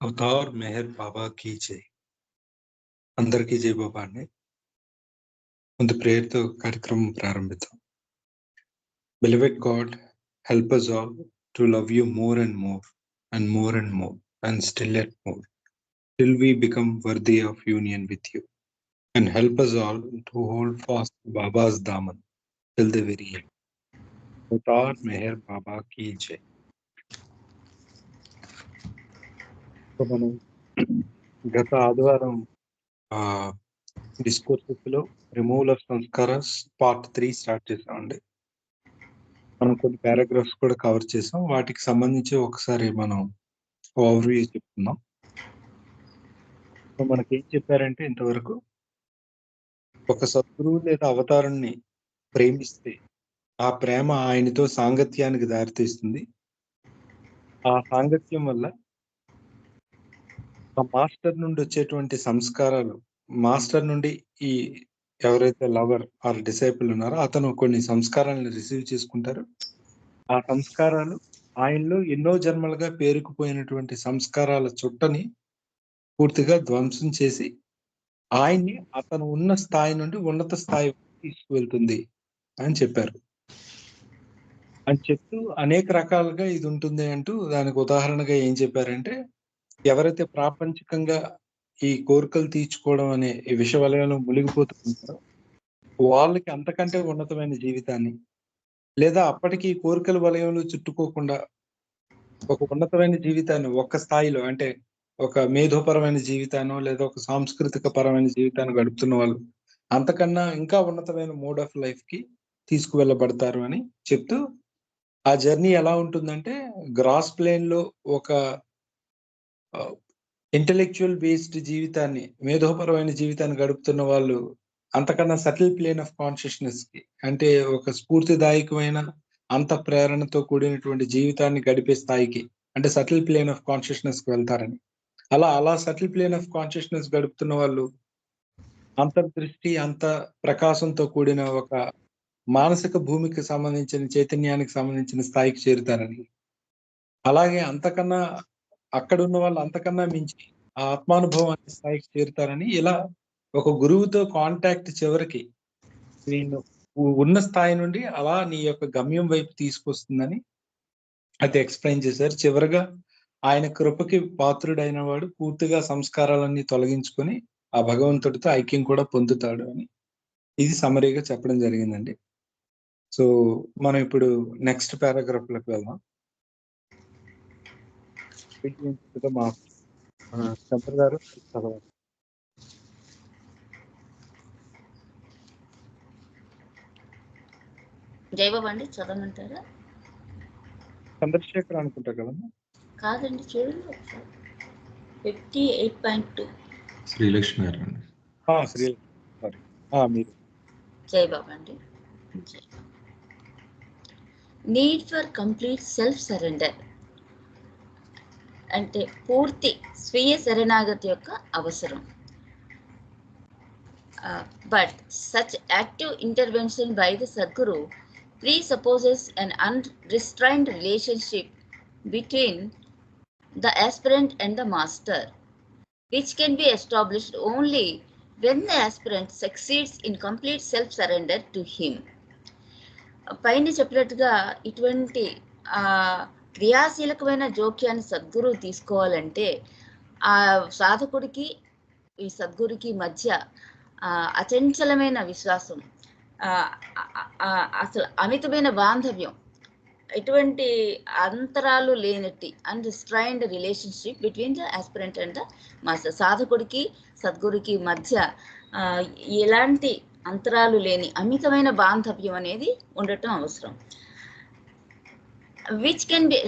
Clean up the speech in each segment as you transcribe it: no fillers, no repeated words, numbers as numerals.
Avatar Meher Baba కీ జై. అందరికీ జై బాబా అండి. ముందు ప్రేయర్తో కార్యక్రమం ప్రారంభిద్దాం. Beloved God, help us all to love you more and more and more and more and still yet more till we become worthy of union with you, and help us all to hold fast to Baba's daman till the very end. Avatar Meher Baba కీ జై. మనం గత ఆదివారం discourses లో removal of సంస్కారాస్ part 3 start చేసామండి. మనం కొన్ని పారాగ్రాఫ్స్ కూడా కవర్ చేసాం. వాటికి సంబంధించి ఒకసారి మనం ఓవర్వ్యూ చెప్తున్నాం. మనకి ఏం చెప్పారంటే, ఇంతవరకు ఒక సద్గురువు లేదా అవతారాన్ని ప్రేమిస్తే ఆ ప్రేమ ఆయనతో సాంగత్యానికి దారితీస్తుంది. ఆ సాంగత్యం వల్ల ఆ మాస్టర్ నుండి వచ్చేటువంటి సంస్కారాలు, మాస్టర్ నుండి ఈ ఎవరైతే లవర్ ఆర్ డిసైపుల్ ఉన్నారో అతను కొన్ని సంస్కారాలను రిసీవ్ చేసుకుంటారు. ఆ సంస్కారాలు ఆయనలో ఎన్నో జన్మలుగా పేరుకుపోయినటువంటి సంస్కారాల చుట్టని పూర్తిగా ధ్వంసం చేసి ఆయన్ని అతను ఉన్న స్థాయి నుండి ఉన్నత స్థాయి తీసుకువెళ్తుంది అని చెప్పారు. అని చెప్తూ అనేక రకాలుగా ఇది ఉంటుంది అంటూ దానికి ఉదాహరణగా ఏం చెప్పారంటే, ఎవరైతే ప్రాపంచికంగా ఈ కోరికలు తీర్చుకోవడం అనే ఈ విష వలయంలో మునిగిపోతుంటారో వాళ్ళకి అంతకంటే ఉన్నతమైన జీవితాన్ని, లేదా అప్పటికి కోరికల వలయంలో చుట్టుకోకుండా ఒక ఉన్నతమైన జీవితాన్ని ఒక్క స్థాయిలో, అంటే ఒక మేధోపరమైన జీవితాన్ని లేదా ఒక సాంస్కృతిక పరమైన జీవితాన్ని గడుపుతున్న వాళ్ళు అంతకన్నా ఇంకా ఉన్నతమైన మోడ్ ఆఫ్ లైఫ్ కి తీసుకువెళ్ళబడతారు అని చెప్తూ, ఆ జర్నీ ఎలా ఉంటుందంటే గ్రాస్ ప్లేన్ లో ఒక ఇంటెలెక్చువల్ బేస్డ్ జీవితాన్ని, మేధోపరమైన జీవితాన్ని గడుపుతున్న వాళ్ళు అంతకన్నా సటిల్ ప్లేన్ ఆఫ్ కాన్షియస్నెస్ కి, అంటే ఒక స్ఫూర్తిదాయకమైన అంత ప్రేరణతో కూడినటువంటి జీవితాన్ని గడిపే స్థాయికి, అంటే సటిల్ ప్లేన్ ఆఫ్ కాన్షియస్నెస్ కి వెళ్తారని. అలా సటిల్ ప్లేన్ ఆఫ్ కాన్షియస్నెస్ గడుపుతున్న వాళ్ళు అంతర్దృష్టి, అంత ప్రకాశంతో కూడిన ఒక మానసిక భూమికి సంబంధించిన చైతన్యానికి సంబంధించిన స్థాయికి చేరుతారని. అలాగే అంతకన్నా అక్కడ ఉన్న వాళ్ళు అంతకన్నా మించి ఆ ఆత్మానుభవం అనే స్థాయికి చేరుతారని, ఇలా ఒక గురువుతో కాంటాక్ట్ చివరికి నేను ఉన్న స్థాయి నుండి అలా నీ యొక్క గమ్యం వైపు తీసుకొస్తుందని అది ఎక్స్ప్లెయిన్ చేశారు. చివరిగా ఆయన కృపకి పాత్రుడైన వాడు పూర్తిగా సంస్కారాలన్నీ తొలగించుకొని ఆ భగవంతుడితో ఐక్యం కూడా పొందుతాడు అని ఇది సమరీగా చెప్పడం జరిగిందండి. సో మనం ఇప్పుడు నెక్స్ట్ పారాగ్రాఫ్ లోకి వెళ్దాం. మా చంద్ర గారు చదవాలి. జయబాబు అండి, చదవమంటారా? చంద్రశేఖర్ అనుకుంటా కదమ్మా? కాదండి, చూడండి ఒకసారి. 58.2 శ్రీలక్ష్మి గారు అండి. సారీ, మీరు. జయబాబు అండి. Need for complete self surrender అంటే పూర్తి స్వీయ శరణాగతి యొక్క అవసరం. But such active intervention by the Sadguru presupposes an unrestrained relationship between the aspirant and the master, which can be established only when the aspirant succeeds in complete self-surrender to him. పైన చెప్పినట్టుగా ఇటువంటి క్రియాశీలకమైన జోక్యాన్ని సద్గురు తీసుకోవాలంటే ఆ సాధకుడికి ఈ సద్గురికి మధ్య అచంచలమైన విశ్వాసం, అసలు అమితమైన బాంధవ్యం, ఎటువంటి అంతరాలు లేనట్టి unrestrained relationship between the aspirant and the master. సాధకుడికి సద్గురికి మధ్య ఎలాంటి అంతరాలు లేని అమితమైన బాంధవ్యం అనేది ఉండటం అవసరం. Which can be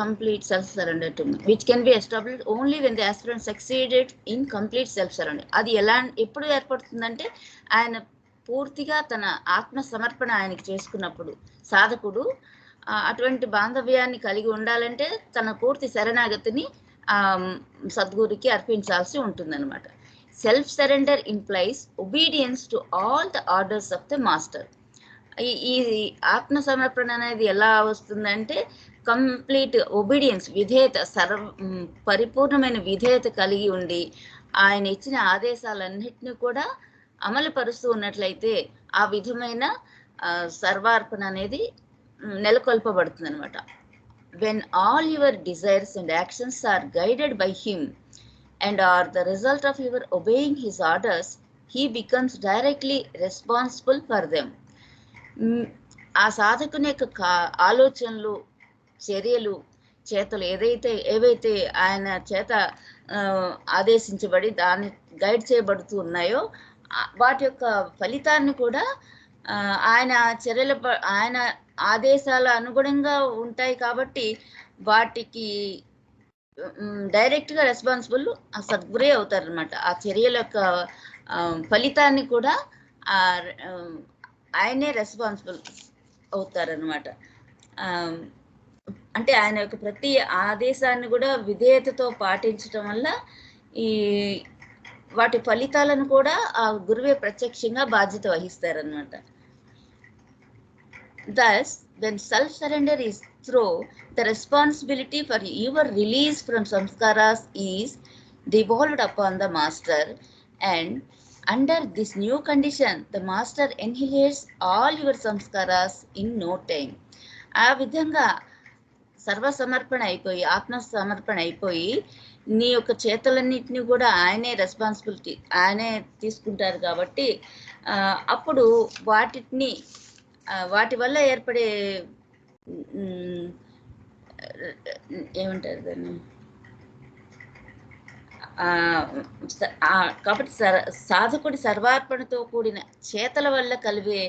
complete self-surrender to me, which can be established only when the aspirant succeeded in complete self-surrender. అది ఎప్పుడు ఏర్పడుతుందంటే ఆయన పూర్తిగా తన ఆత్మ సమర్పణ ఆయనకి చేసుకున్నప్పుడు. సాధకుడు అటువంటి బాంధవ్యాన్ని కలిగి ఉండాలంటే తన పూర్తి శరణాగతిని సద్గురికి అర్పించాల్సి ఉంటుందన్నమాట. Self surrender implies obedience to all the orders of the master. ఈ ఆత్మ సమర్పణ అనేది ఎలా వస్తుందంటే కంప్లీట్ ఒబీడియన్స్, విధేయత, పరిపూర్ణమైన విధేయత కలిగి ఉండి ఆయన ఇచ్చిన ఆదేశాలన్నిటిని కూడా అమలు పరుస్తూ ఉన్నట్లయితే ఆ విధమైన సర్వార్పణ అనేది నెలకొల్పబడుతుంది అనమాట. When all your desires and actions are guided by him and are the result of your obeying his orders, he becomes directly responsible for them. ఆ సాధకుని యొక్క ఆలోచనలు, చర్యలు, చేతలు ఏవైతే ఆయన చేత ఆదేశించబడి దాన్ని గైడ్ చేయబడుతూ ఉన్నాయో వాటి యొక్క ఫలితాన్ని కూడా ఆయన ఆయన ఆదేశాల అనుగుణంగా ఉంటాయి కాబట్టి వాటికి డైరెక్ట్గా రెస్పాన్సిబుల్ ఆ సద్గురే అవుతారనమాట. ఆ చర్యల యొక్క ఫలితాన్ని కూడా ఆయనే రెస్పాన్సిబుల్ అవుతారనమాట. అంటే ఆయన యొక్క ప్రతి ఆదేశాన్ని కూడా విధేయతతో పాటించడం వల్ల వాటి ఫలితాలను కూడా ఆ గురువే ప్రత్యక్షంగా బాధ్యత వహిస్తారనమాట. Thus, when self-surrender is through, the responsibility for your release from samskaras is devolved upon the master, and under this new condition, the master annihilates all your samskaras in no time. ఆ విధంగా సర్వసమర్పణ అయిపోయి, ఆత్మ సమర్పణ అయిపోయి నీ యొక్క చేతలన్నింటినీ కూడా ఆయనే రెస్పాన్సిబిలిటీ ఆయనే తీసుకుంటారు కాబట్టి అప్పుడు వాటి వల్ల ఏర్పడే ఏమంటారు దాన్ని, కాబట్టి సాధకుడి సర్వార్పణతో కూడిన చేతల వల్ల కలిగే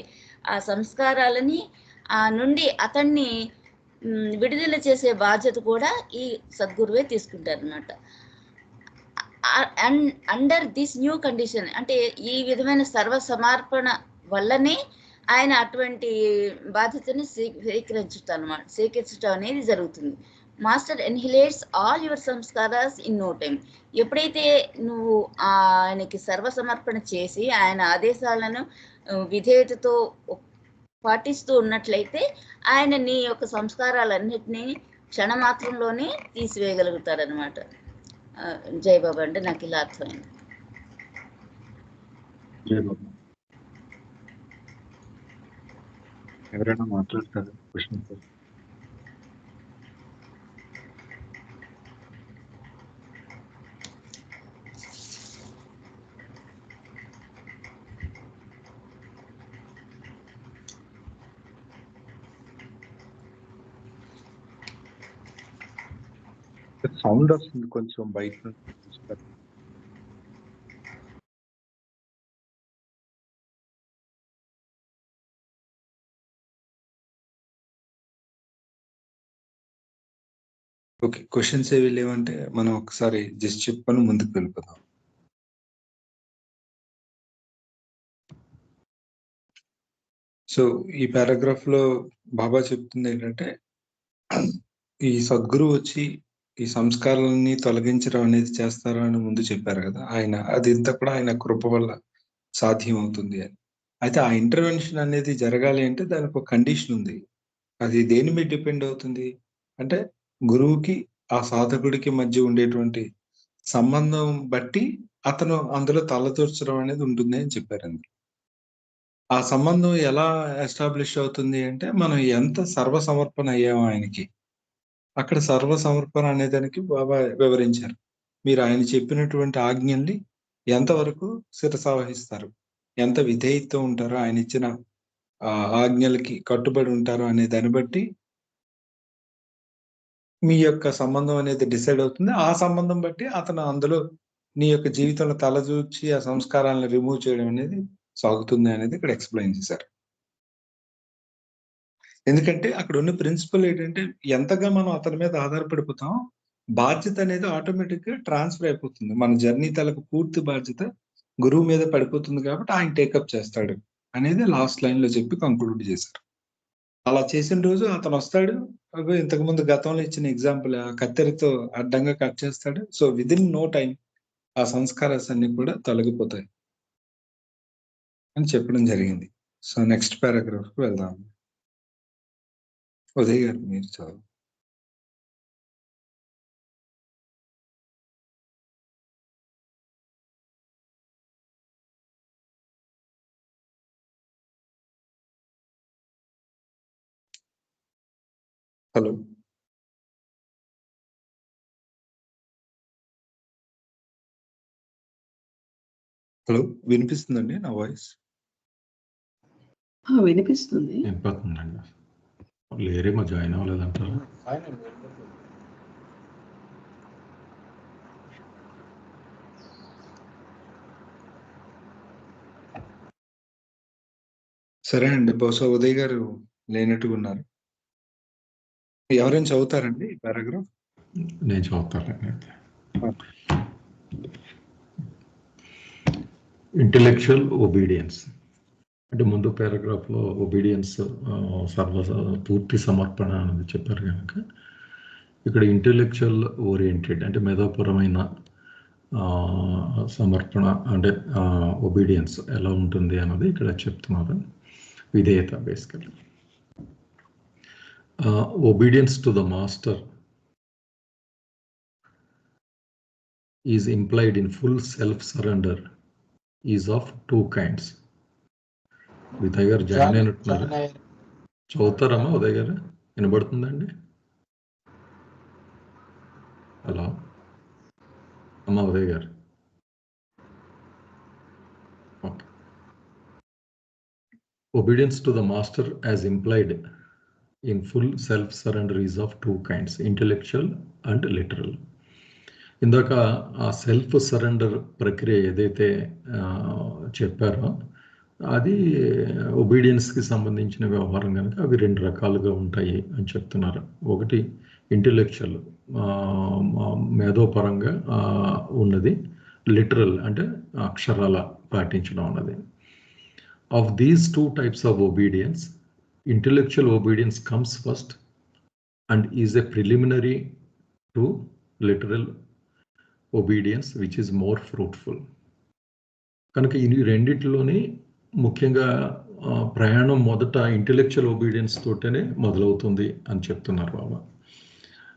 ఆ సంస్కారాలని నుండి అతన్ని విడుదల చేసే బాధ్యత కూడా ఈ సద్గురువే తీసుకుంటారనమాట. అండర్ దిస్ న్యూ కండిషన్ అంటే ఈ విధమైన సర్వ సమర్పణ వల్లనే ఆయన అటువంటి బాధ్యతని స్వీకరించడం అనేది జరుగుతుంది. Master annihilates all your samskaras in no time. ఎప్పుడైతే నువ్వు ఆయనకి సర్వసమర్పణ చేసి ఆయన ఆదేశాలను విధేయతతో పాటిస్తూ ఉన్నట్లయితే ఆయన నీ యొక్క సంస్కారాలన్నిటినీ క్షణమాత్రంలోనే తీసివేయగలుగుతారనమాట. జై బాబా. అంటే నాకు ఇలా అర్థమైంది. ఎవరైనా మాట్లాడతారు? క్వశ్చన్ సౌండ్ వస్తుంది కొంచెం బయట నుంచి. ఓకే, క్వశ్చన్స్ ఏవి లేవంటే మనం ఒకసారి జస్ట్ చెప్పని ముందుకు వెళ్ళిపోదాం. సో ఈ పారాగ్రాఫ్ లో బాబా చెప్తుంది ఏంటంటే, ఈ సద్గురు వచ్చి ఈ సంస్కారాలని తొలగించడం అనేది చేస్తారు అని ముందు చెప్పారు కదా ఆయన. అది ఇంత కూడా ఆయన కృప వల్ల సాధ్యం అవుతుంది అని. అయితే ఆ ఇంటర్వెన్షన్ అనేది జరగాలి అంటే దానికి ఒక కండిషన్ ఉంది. అది దేని మీద డిపెండ్ అవుతుంది అంటే గురువుకి ఆ సాధకుడికి మధ్య ఉండేటువంటి సంబంధం బట్టి అతను అందులో తలదూర్చడం అనేది ఉంటుంది అని చెప్పారు. ఆ సంబంధం ఎలా ఎస్టాబ్లిష్ అవుతుంది అంటే మనం ఎంత సర్వసమర్పణ అయ్యామో ఆయనకి. అక్కడ సర్వసమర్పణ అనేదానికి బాబా వివరించారు. మీరు ఆయన చెప్పినటువంటి ఆజ్ఞల్ని ఎంతవరకు శిరసావహిస్తారు, ఎంత విధేయత ఉంటారో, ఆయన ఇచ్చిన ఆజ్ఞలకి కట్టుబడి ఉంటారో అనే దాన్ని బట్టి మీ యొక్క సంబంధం అనేది డిసైడ్ అవుతుంది. ఆ సంబంధం బట్టి అతను అందులో నీ యొక్క జీవితంలో తలదూర్చి ఆ సంస్కారాలను రిమూవ్ చేయడం అనేది సాగుతుంది అనేది ఇక్కడ ఎక్స్ప్లెయిన్ చేశారు. ఎందుకంటే అక్కడ ఉన్న ప్రిన్సిపల్ ఏంటంటే ఎంతగా మనం అతని మీద ఆధారపడిపోతాం, బాధ్యత అనేది ఆటోమేటిక్ గా ట్రాన్స్ఫర్ అయిపోతుంది. మన జర్నీ తలకు పూర్తి బాధ్యత గురువు మీద పడిపోతుంది కాబట్టి ఆయన టేకప్ చేస్తాడు అనేది లాస్ట్ లైన్ లో చెప్పి కంక్లూడ్ చేశారు. అలా చేసిన రోజు అతను వస్తాడు, ఇంతకు ముందు గతంలో ఇచ్చిన ఎగ్జాంపుల్ కత్తెరతో అడ్డంగా కట్ చేస్తాడు. సో విదిన్ నో టైం ఆ సంస్కారాస్ అన్ని కూడా తొలగిపోతాయి అని చెప్పడం జరిగింది. సో నెక్స్ట్ పారాగ్రాఫ్ కు వెళ్దాం. ఉదయ్ గారు మీరు చదువు. హలో హలో వినిపిస్తుందండి నా వాయిస్? వినిపిస్తుంది. వినపడుతుందండి. లేరేమో జాయిన్ అవ్వలేదంటారు. సరే అండి, బహుశా ఉదయ్ గారు లేనట్టుగా ఉన్నారు. ఎవరైనా చదువుతారండి ఈ పారాగ్రాఫ్? నేను చదువుతానండి అయితే. ఇంటెలెక్చువల్ ఒబీడియన్స్ అంటే ముందు పారాగ్రాఫ్లో ఒబీడియన్స్ పూర్తి సమర్పణ అనేది చెప్పారు కనుక ఇక్కడ ఇంటెలెక్చువల్ ఓరియంటెడ్ అంటే మేధోపరమైన సమర్పణ అంటే ఒబీడియన్స్ ఎలా ఉంటుంది అన్నది ఇక్కడ చెప్తున్నారు. విధేయత basically. Obedience to the master is implied in full self-surrender is of two kinds. Uday గారు జాయిన్ అయినట్టున్నారు. చదువుతారమ్మా ఉదయ్ గారు? వినబడుతుందండి? హలో అమ్మా ఉదయ్ గారు. Okay. Obedience to the master as implied in full self-surrender is of two kinds, intellectual and literal. ఇందాక ఆ self surrender ప్రక్రియ ఏదైతే చెప్పారో అది ఒబీడియన్స్కి సంబంధించిన వ్యవహారం కనుక అవి రెండు రకాలుగా ఉంటాయి అని చెప్తున్నారు. ఒకటి ఇంటెలెక్చువల్ మేధోపరంగా ఉన్నది, లిటరల్ అంటే అక్షరాల పాటించడం అన్నది. Of these two types of obedience, intellectual obedience comes first and is a preliminary to literal obedience which is more fruitful. కనుక ఈ రెండిట్లోని ముఖ్యంగా ప్రయాణం మొదట ఇంటెలెక్చువల్ ఒబీడియన్స్ తోటనే మొదలవుతుంది అని చెప్తున్నారు బాబా.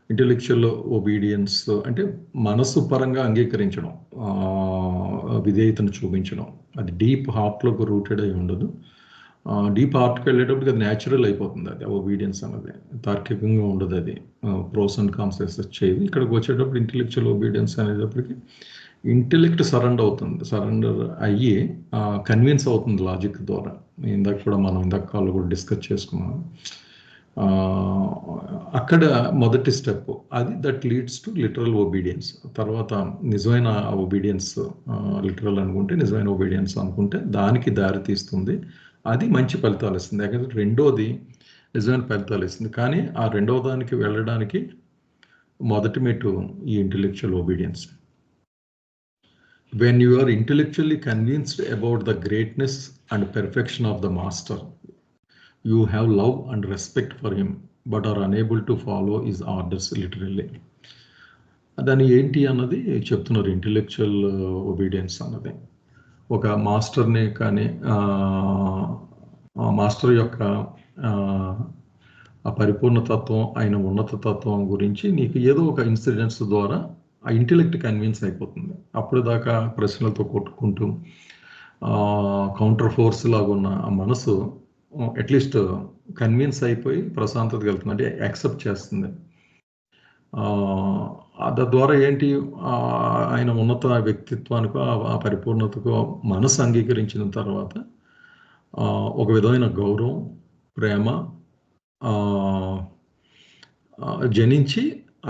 ఇంటెలెక్చువల్ ఒబీడియన్స్ అంటే మనస్సు పరంగా అంగీకరించడం, విధేయతను చూపించడం, అది డీప్ హార్ట్లోకి రూటెడ్ అయి ఉండదు. డీప్ హార్ట్కి వెళ్ళేటప్పటికి అది న్యాచురల్ అయిపోతుంది. అది ఒబీడియన్స్ అన్నది తార్కికంగా ఉండదు. అది ప్రోస్ అండ్ కాన్స్ చేయదు. ఇక్కడికి వచ్చేటప్పుడు ఇంటెలెక్చువల్ ఒబీడియన్స్ అనేటప్పటికి ఇంటెలెక్ట్ సరెండర్ అయ్యి కన్విన్స్ అవుతుంది లాజిక్ ద్వారా. ఇందాక కూడా మనం కాల్లో కూడా డిస్కస్ చేసుకున్నాం. అక్కడ మొదటి స్టెప్ అది, that leads to literal obedience. తర్వాత నిజమైన ఒబీడియన్స్, లిటరల్ అనుకుంటే నిజమైన ఒబీడియన్స్ అనుకుంటే దానికి దారి తీస్తుంది. అది మంచి ఫలితాలు ఇస్తుంది. యాకంటే రెండోది నిజమైన ఫలితాలు ఇస్తుంది. కానీ ఆ రెండవ దానికి వెళ్ళడానికి మొదటి మెట్టు ఈ intellectual obedience. When you are intellectually convinced about the greatness and perfection of the master, you have love and respect for him, but are unable to follow his orders literally. దాని ఏంటి అన్నది చెప్తున్నారు. ఇంటెలెక్చువల్ ఒబీడియన్స్ అన్నది ఒక మాస్టర్ని కానీ master యొక్క ఆ పరిపూర్ణ తత్వం, ఆయన ఉన్నత తత్వం గురించి నీకు ఏదో ఒక ఇన్సిడెంట్స్ ద్వారా ఆ ఇంటెలెక్ట్ కన్విన్స్ అయిపోతుంది. అప్పుడు దాకా ప్రశ్నలతో కొట్టుకుంటూ కౌంటర్ ఫోర్స్ లాగా ఉన్న ఆ మనసు అట్లీస్ట్ కన్విన్స్ అయిపోయి ప్రశాంతతకి వెళ్తుంది, అంటే యాక్సెప్ట్ చేస్తుంది. ద్వారా ఏంటి, ఆయన ఉన్నత వ్యక్తిత్వానికి ఆ పరిపూర్ణతకు మనసు అంగీకరించిన తర్వాత ఒక విధమైన గౌరవం, ప్రేమ జనించి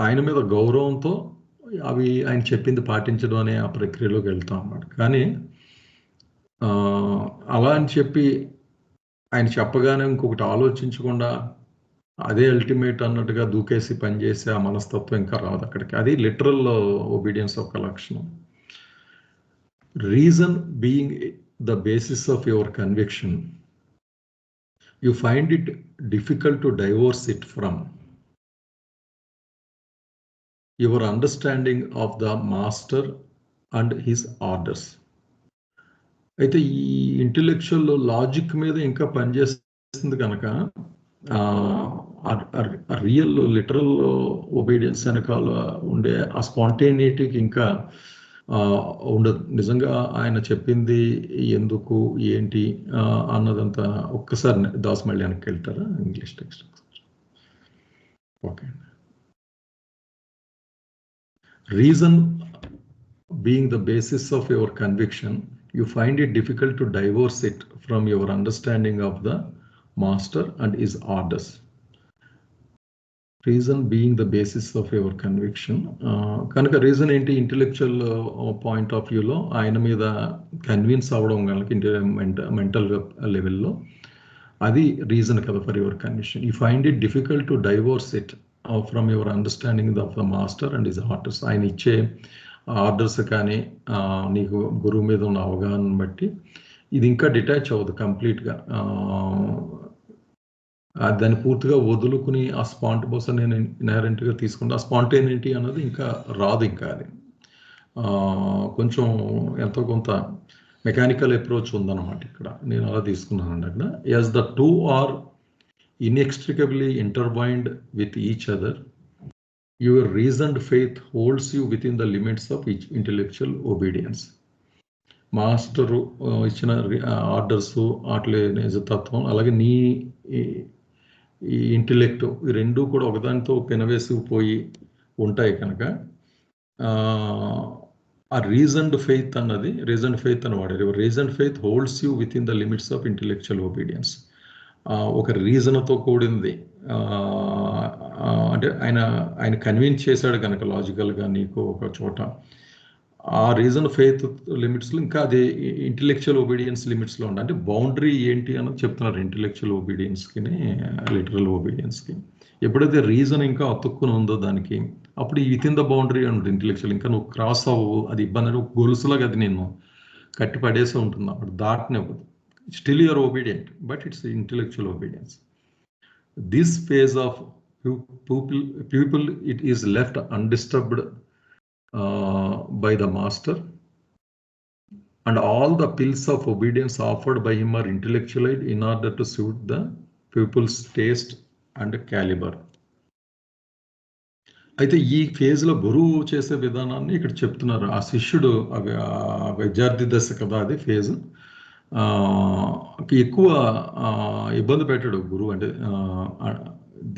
ఆయన మీద గౌరవంతో అవి ఆయన చెప్పింది పాటించడం అనే ఆ ప్రక్రియలోకి వెళ్తాం అన్నమాట. కానీ అలా అని చెప్పి ఆయన చెప్పగానే ఇంకొకటి ఆలోచించకుండా అదే అల్టిమేట్ అన్నట్టుగా దూకేసి పనిచేసే ఆ మనస్తత్వం ఇంకా రాదు అక్కడికి. అది లిటరల్ ఒబీడియన్స్ యొక్క లక్షణం. Reason being the basis of your conviction, you find it difficult to divorce it from your understanding of the master and his orders. అయితే ఈ ఇంటెలెక్చువల్ లాజిక్ మీద ఇంకా పనిచేస్తుంది కనుక రియల్ లిటరల్ ఒబీడియన్స్ వెనకాల ఉండే ఆ స్పాంటేనిటీకి ఇంకా ఉండదు. నిజంగా ఆయన చెప్పింది ఎందుకు ఏంటి అన్నదంతా ఒక్కసారి దాస్ మళ్ళీ వెనక్కి వెళ్తారా English text okay. Reason being the basis of your conviction, you find it difficult to divorce it from your understanding of the master and his orders. Reason being the basis of your conviction. కనుక reason ఏంటి? Intellectual point of వ్యూలో ఆయన మీద convince అవ్వడం కనుక mental లెవెల్లో అది reason కదా for your conviction. You find it difficult to divorce it from your understanding of the master and his orders. ఆయన ఇచ్చే ఆర్డర్స్ కానీ నీకు గురువు మీద ఉన్న అవగాహన బట్టి ఇది ఇంకా డిటాచ్ అవ్వదు కంప్లీట్గా. దాన్ని పూర్తిగా వదులుకుని ఆ స్పాంటబోస్ నేను ఇన్హెరెంట్గా తీసుకుంటా. ఆ స్పాంటేనిటీ అన్నది ఇంకా రాదు. ఇంకా అది కొంచెం ఎంతో కొంత మెకానికల్ అప్రోచ్ ఉందన్నమాట ఇక్కడ. నేను అలా తీసుకున్నానండి అక్కడ. As the two are inextricably intertwined with each other, your reasoned faith holds you within the limits of each intellectual obedience. Master ఇచ్చిన ఆర్డర్స్ అట్లే నిజతత్వం అలాగే నీ ఈ ఇంటెలెక్ట్ ఈ రెండు కూడా ఒకదానితో పెనవేసుకుపోయి ఉంటాయి కనుక ఆ రీజన్డ్ ఫెయిత్ అన్నది రీజన్డ్ ఫెయిత్ అని వాడారు. Reasoned faith holds you with in the limits of intellectual obedience. ఒక రీజన్తో కూడింది అంటే ఆయన కన్విన్స్ చేశాడు కనుక లాజికల్గా నీకు ఒక చోట ఆ రీజన్ ఫెయిత్ లిమిట్స్లో ఇంకా అది ఇంటెలెక్చువల్ ఒబీడియన్స్ లిమిట్స్లో ఉండాలి. అంటే బౌండరీ ఏంటి అన్నది చెప్తున్నారు ఇంటెలెక్చువల్ ఒబీడియన్స్కి లిటరల్ ఒబీడియన్స్కి. ఎప్పుడైతే రీజన్ ఇంకా అతుక్కుని ఉందో దానికి అప్పుడు విత్ ఇన్ ద బౌండరీ ఉంటుంది ఇంటెలెక్చువల్. ఇంకా నువ్వు క్రాస్ అవ్వవు, అది ఇబ్బంది గొలుసులాగా అది నేను కట్టి పడేసి ఉంటుంది, అప్పుడు దాటనివ్వదు. Still you are obedient, but it's intellectual obedience. This phase of people it is left undisturbed by the master, and all the pills of obedience offered by him are intellectualized in order to suit the pupil's taste and caliber. అయితే ఈ ఫేజ్లో గురువు చేసే విధానాన్ని ఇక్కడ చెప్తున్నారు. ఆ శిష్యుడు విద్యార్థి దశ కదా అది ఫేజ్. ఎక్కువ ఇబ్బంది పెట్టాడు గురువు. అంటే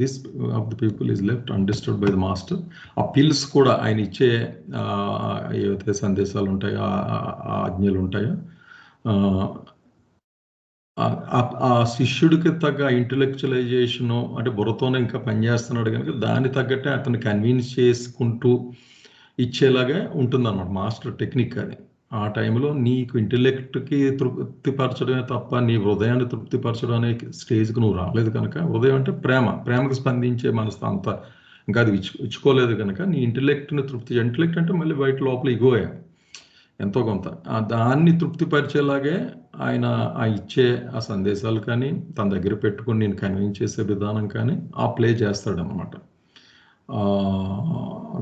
this of the people is left understood by the master. ఆ పిల్స్ కూడా ఆయన ఇచ్చే ఏవైతే సందేశాలు ఉంటాయో ఆజ్ఞలు ఉంటాయో ఆ శిష్యుడికి తగ్గ ఇంటెలెక్చువలైజేషను అంటే బుర్రతోనే ఇంకా పనిచేస్తున్నాడు కనుక దాన్ని తగ్గట్టే అతన్ని కన్విన్స్ చేసుకుంటూ ఇచ్చేలాగా ఉంటుందన్నమాట మాస్టర్ టెక్నిక్. అది ఆ టైంలో నీకు ఇంటెలెక్ట్కి తృప్తిపరచడమే తప్ప నీ హృదయాన్ని తృప్తిపరచడం అనే స్టేజ్కి నువ్వు రాలేదు కనుక, హృదయం అంటే ప్రేమకు స్పందించే మనసు అంత ఇంకా అది ఇచ్చుకోలేదు కనుక నీ ఇంటెలెక్ట్ని ఇంటెలెక్ట్ అంటే మళ్ళీ బయట లోపల ఇగోయే ఎంతో కొంత దాన్ని తృప్తిపరిచేలాగే ఆయన ఆ ఇచ్చే ఆ సందేశాలు కానీ తన దగ్గర పెట్టుకుని నేను కన్విన్స్ చేసే విధానం కానీ ఆ ప్లే చేస్తాడనమాట.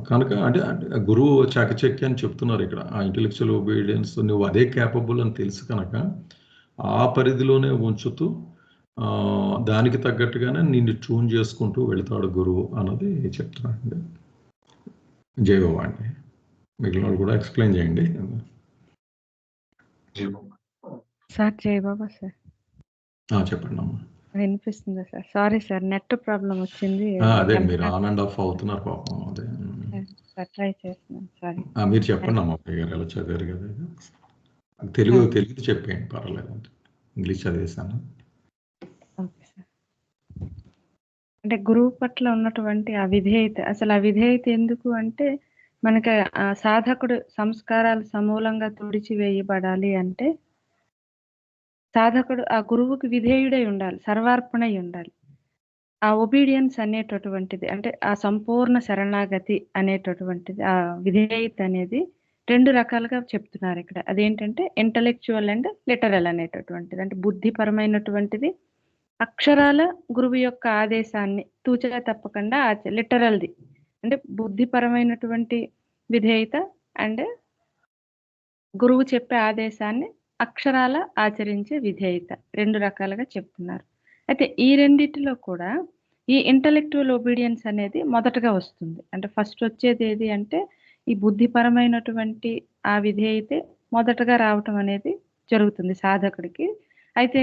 కనుక అంటే గురువు చాకచక్య అని చెప్తున్నారు ఇక్కడ. ఆ ఇంటెలెక్చువల్ ఒబీడియన్స్ నువ్వు అదే క్యాపబుల్ అని తెలుసు కనుక ఆ పరిధిలోనే ఉంచుతూ దానికి తగ్గట్టుగానే నిన్ను ట్యూన్ చేసుకుంటూ వెళతాడు గురువు అన్నది చెప్తున్నానండి. జై బాబా అండి. మిగిలిన కూడా ఎక్స్ప్లెయిన్ చేయండి. సార్ జై బాబా సార్. చెప్పండి అమ్మా. వినిపిస్తుందా sir? Sorry sir, net problem వచ్చింది. అదే మీరు ఆన్ అండ్ ఆఫ్ అవుతున్నారు పాపం. అదే ట్రై చేస్తున్నాను. సారీ. మీరు చెప్పండి అమ్మ గారు ఎలా చదివారు కదా. తెలుగు చెప్పేయండి పర్వాలేదు. అంటే ఇంగ్లీష్ చదివేశాను. Okay sir. అంటే గురువు పట్ల ఉన్నటువంటి ఆ విధేయత, అసలు ఆ విధేయత ఎందుకు అంటే మనకి ఆ సాధకుడు సంస్కారాలు సమూలంగా తుడిచివేయబడాలి అంటే సాధకుడు ఆ గురువుకి విధేయుడై ఉండాలి, సర్వార్పణై ఉండాలి. ఆ ఒబీడియన్స్ అనేటటువంటిది అంటే ఆ సంపూర్ణ శరణాగతి అనేటటువంటిది, ఆ విధేయత అనేది రెండు రకాలుగా చెప్తున్నారు ఇక్కడ. అదేంటంటే ఇంటలెక్చువల్ అండ్ లిటరల్ అనేటటువంటిది. అంటే బుద్ధిపరమైనటువంటిది, అక్షరాల గురువు యొక్క ఆదేశాన్ని తూచగా తప్పకుండా లిటరల్ది అంటే బుద్ధిపరమైనటువంటి విధేయత అండ్ గురువు చెప్పే ఆదేశాన్ని అక్షరాల ఆచరించే విధేయత రెండు రకాలుగా చెప్తున్నారు. అయితే ఈ రెండిటిలో కూడా ఈ ఇంటలెక్చువల్ ఒబీడియన్స్ అనేది మొదటగా వస్తుంది. అంటే ఫస్ట్ వచ్చేది ఏది అంటే ఈ బుద్ధిపరమైనటువంటి ఆ విధేయతే మొదటగా రావటం అనేది జరుగుతుంది సాధకుడికి. అయితే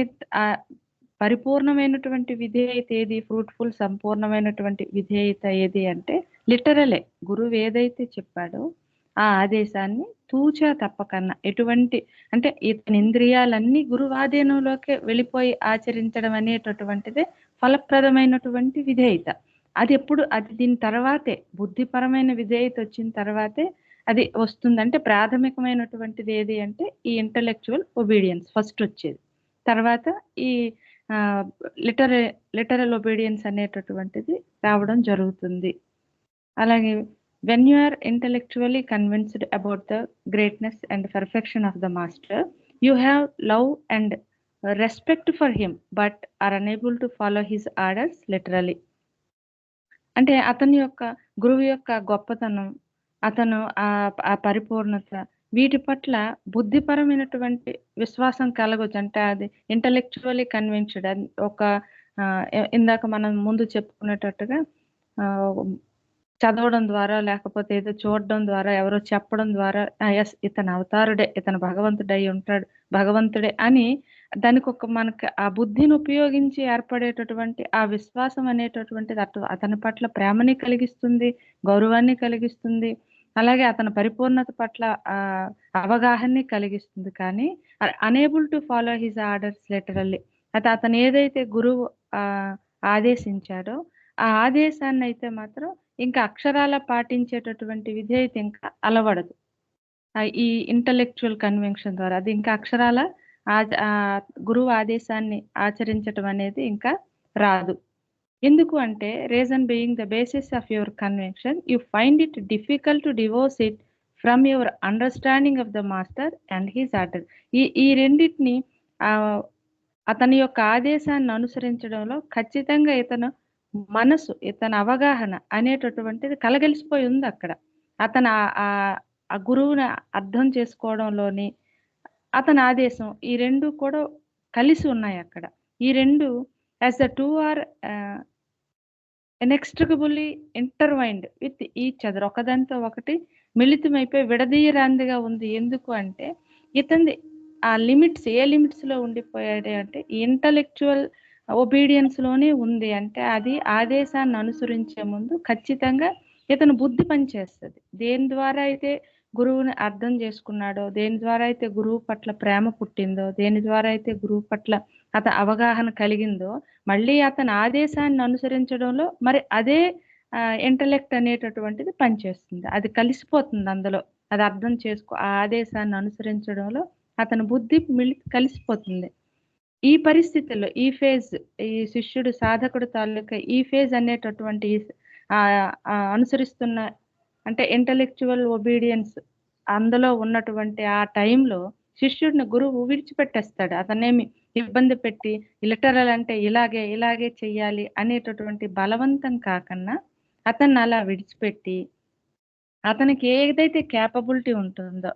పరిపూర్ణమైనటువంటి విధేయత ఏది, ఫ్రూట్ఫుల్ సంపూర్ణమైనటువంటి విధేయత ఏది అంటే లిటరలే గురువు ఏదైతే చెప్పాడో ఆ ఆదేశాన్ని తూచా తప్పకన్నా ఎటువంటి అంటే ఇతని ఇంద్రియాలన్నీ గురువు ఆధీనంలోకి వెళ్ళిపోయి ఆచరించడం అనేటటువంటిదే ఫలప్రదమైనటువంటి విధేయత. అది దీని తర్వాతే బుద్ధిపరమైన విధేయత వచ్చిన తర్వాతే అది వస్తుంది. అంటే ప్రాథమికమైనటువంటిది ఏది అంటే ఈ ఇంటలెక్చువల్ ఒబీడియన్స్ ఫస్ట్ వచ్చేది, తర్వాత ఈ లిటరల్ ఒబీడియన్స్ అనేటటువంటిది రావడం జరుగుతుంది. అలాగే when you are intellectually convinced about the greatness and perfection of the master, you have love and respect for him but are unable to follow his orders literally. అంటే అతని యొక్క గురువు యొక్క గొప్పతనం, అతను ఆ పరిపూర్ణత, వీటి పట్ల బుద్ధిపరమైనటువంటి విశ్వాసం కలగొచ్చు. అంటే అది ఇంటలెక్చువల్లీ కన్విన్స్డ్. ఒక ఇందాక మనం ముందు చెప్పుకునేటట్టుగా చదవడం ద్వారా లేకపోతే ఏదో చూడడం ద్వారా ఎవరో చెప్పడం ద్వారా ఎస్ ఇతను అవతారుడే, ఇతను భగవంతుడై ఉంటాడు, భగవంతుడే అని దానికి మనకి ఆ బుద్ధిని ఉపయోగించి ఏర్పడేటటువంటి ఆ విశ్వాసం అనేటటువంటిది అతని పట్ల ప్రేమని కలిగిస్తుంది, గౌరవాన్ని కలిగిస్తుంది, అలాగే అతని పరిపూర్ణత పట్ల అవగాహనని కలిగిస్తుంది. కానీ unable to follow his orders literally, అయితే అతను ఏదైతే గురువు ఆదేశించాడో ఆ ఆదేశాన్ని అయితే మాత్రం ఇంకా అక్షరాల పాటించేటటువంటి విధేయత ఇంకా అలవడదు. ఈ ఇంటలెక్చువల్ కన్వెన్షన్ ద్వారా అది ఇంకా అక్షరాల గురువు ఆదేశాన్ని ఆచరించడం అనేది ఇంకా రాదు. ఎందుకు అంటే reason being the basis of your convention you find it difficult to divorce it from your understanding of the master and his order. ఈ రెండింటిని అతని యొక్క ఆదేశాన్ని అనుసరించడంలో ఖచ్చితంగా ఇతని అవగాహన అనేటటువంటిది కలగలిసిపోయి ఉంది అక్కడ. అతను ఆ గురువుని అర్థం చేసుకోవడంలోని అతని ఆదేశం, ఈ రెండు కూడా కలిసి ఉన్నాయి అక్కడ. ఈ రెండు as the two are inextricably intertwined with each other, ఒకదానితో ఒకటి మిళితమైపోయి విడదీయరాందిగా ఉంది. ఎందుకు అంటే ఇతని ఆ లిమిట్స్ ఏ లిమిట్స్ లో ఉండిపోయాడు అంటే ఇంటలెక్చువల్ ఒబీడియన్స్ లోనే ఉంది. అంటే అది ఆదేశాన్ని అనుసరించే ముందు ఖచ్చితంగా ఇతను బుద్ధి పనిచేస్తుంది. దేని ద్వారా అయితే గురువుని అర్థం చేసుకున్నాడో, దేని ద్వారా అయితే గురువు పట్ల ప్రేమ పుట్టిందో, దేని ద్వారా అయితే గురువు పట్ల అతని అవగాహన కలిగిందో, మళ్ళీ అతని ఆదేశాన్ని అనుసరించడంలో మరి అదే ఇంటలెక్ట్ అనేటటువంటిది పనిచేస్తుంది. అది కలిసిపోతుంది అందులో, అది అర్థం ఆ ఆదేశాన్ని అనుసరించడంలో అతని బుద్ధి కలిసిపోతుంది. ఈ పరిస్థితుల్లో ఈ ఫేజ్, ఈ శిష్యుడు సాధకుడు తాలూకా ఈ ఫేజ్ అనేటటువంటి అనుసరిస్తున్న అంటే ఇంటలెక్చువల్ ఒబీడియన్స్ అందులో ఉన్నటువంటి ఆ టైంలో శిష్యుడిని గురువు విడిచిపెట్టేస్తాడు. అతనేమి ఇబ్బంది పెట్టి లిటరల్ అంటే ఇలాగే చెయ్యాలి అనేటటువంటి బలవంతం కాకుండా అతన్ని అలా విడిచిపెట్టి అతనికి ఏదైతే క్యాపబిలిటీ ఉంటుందో,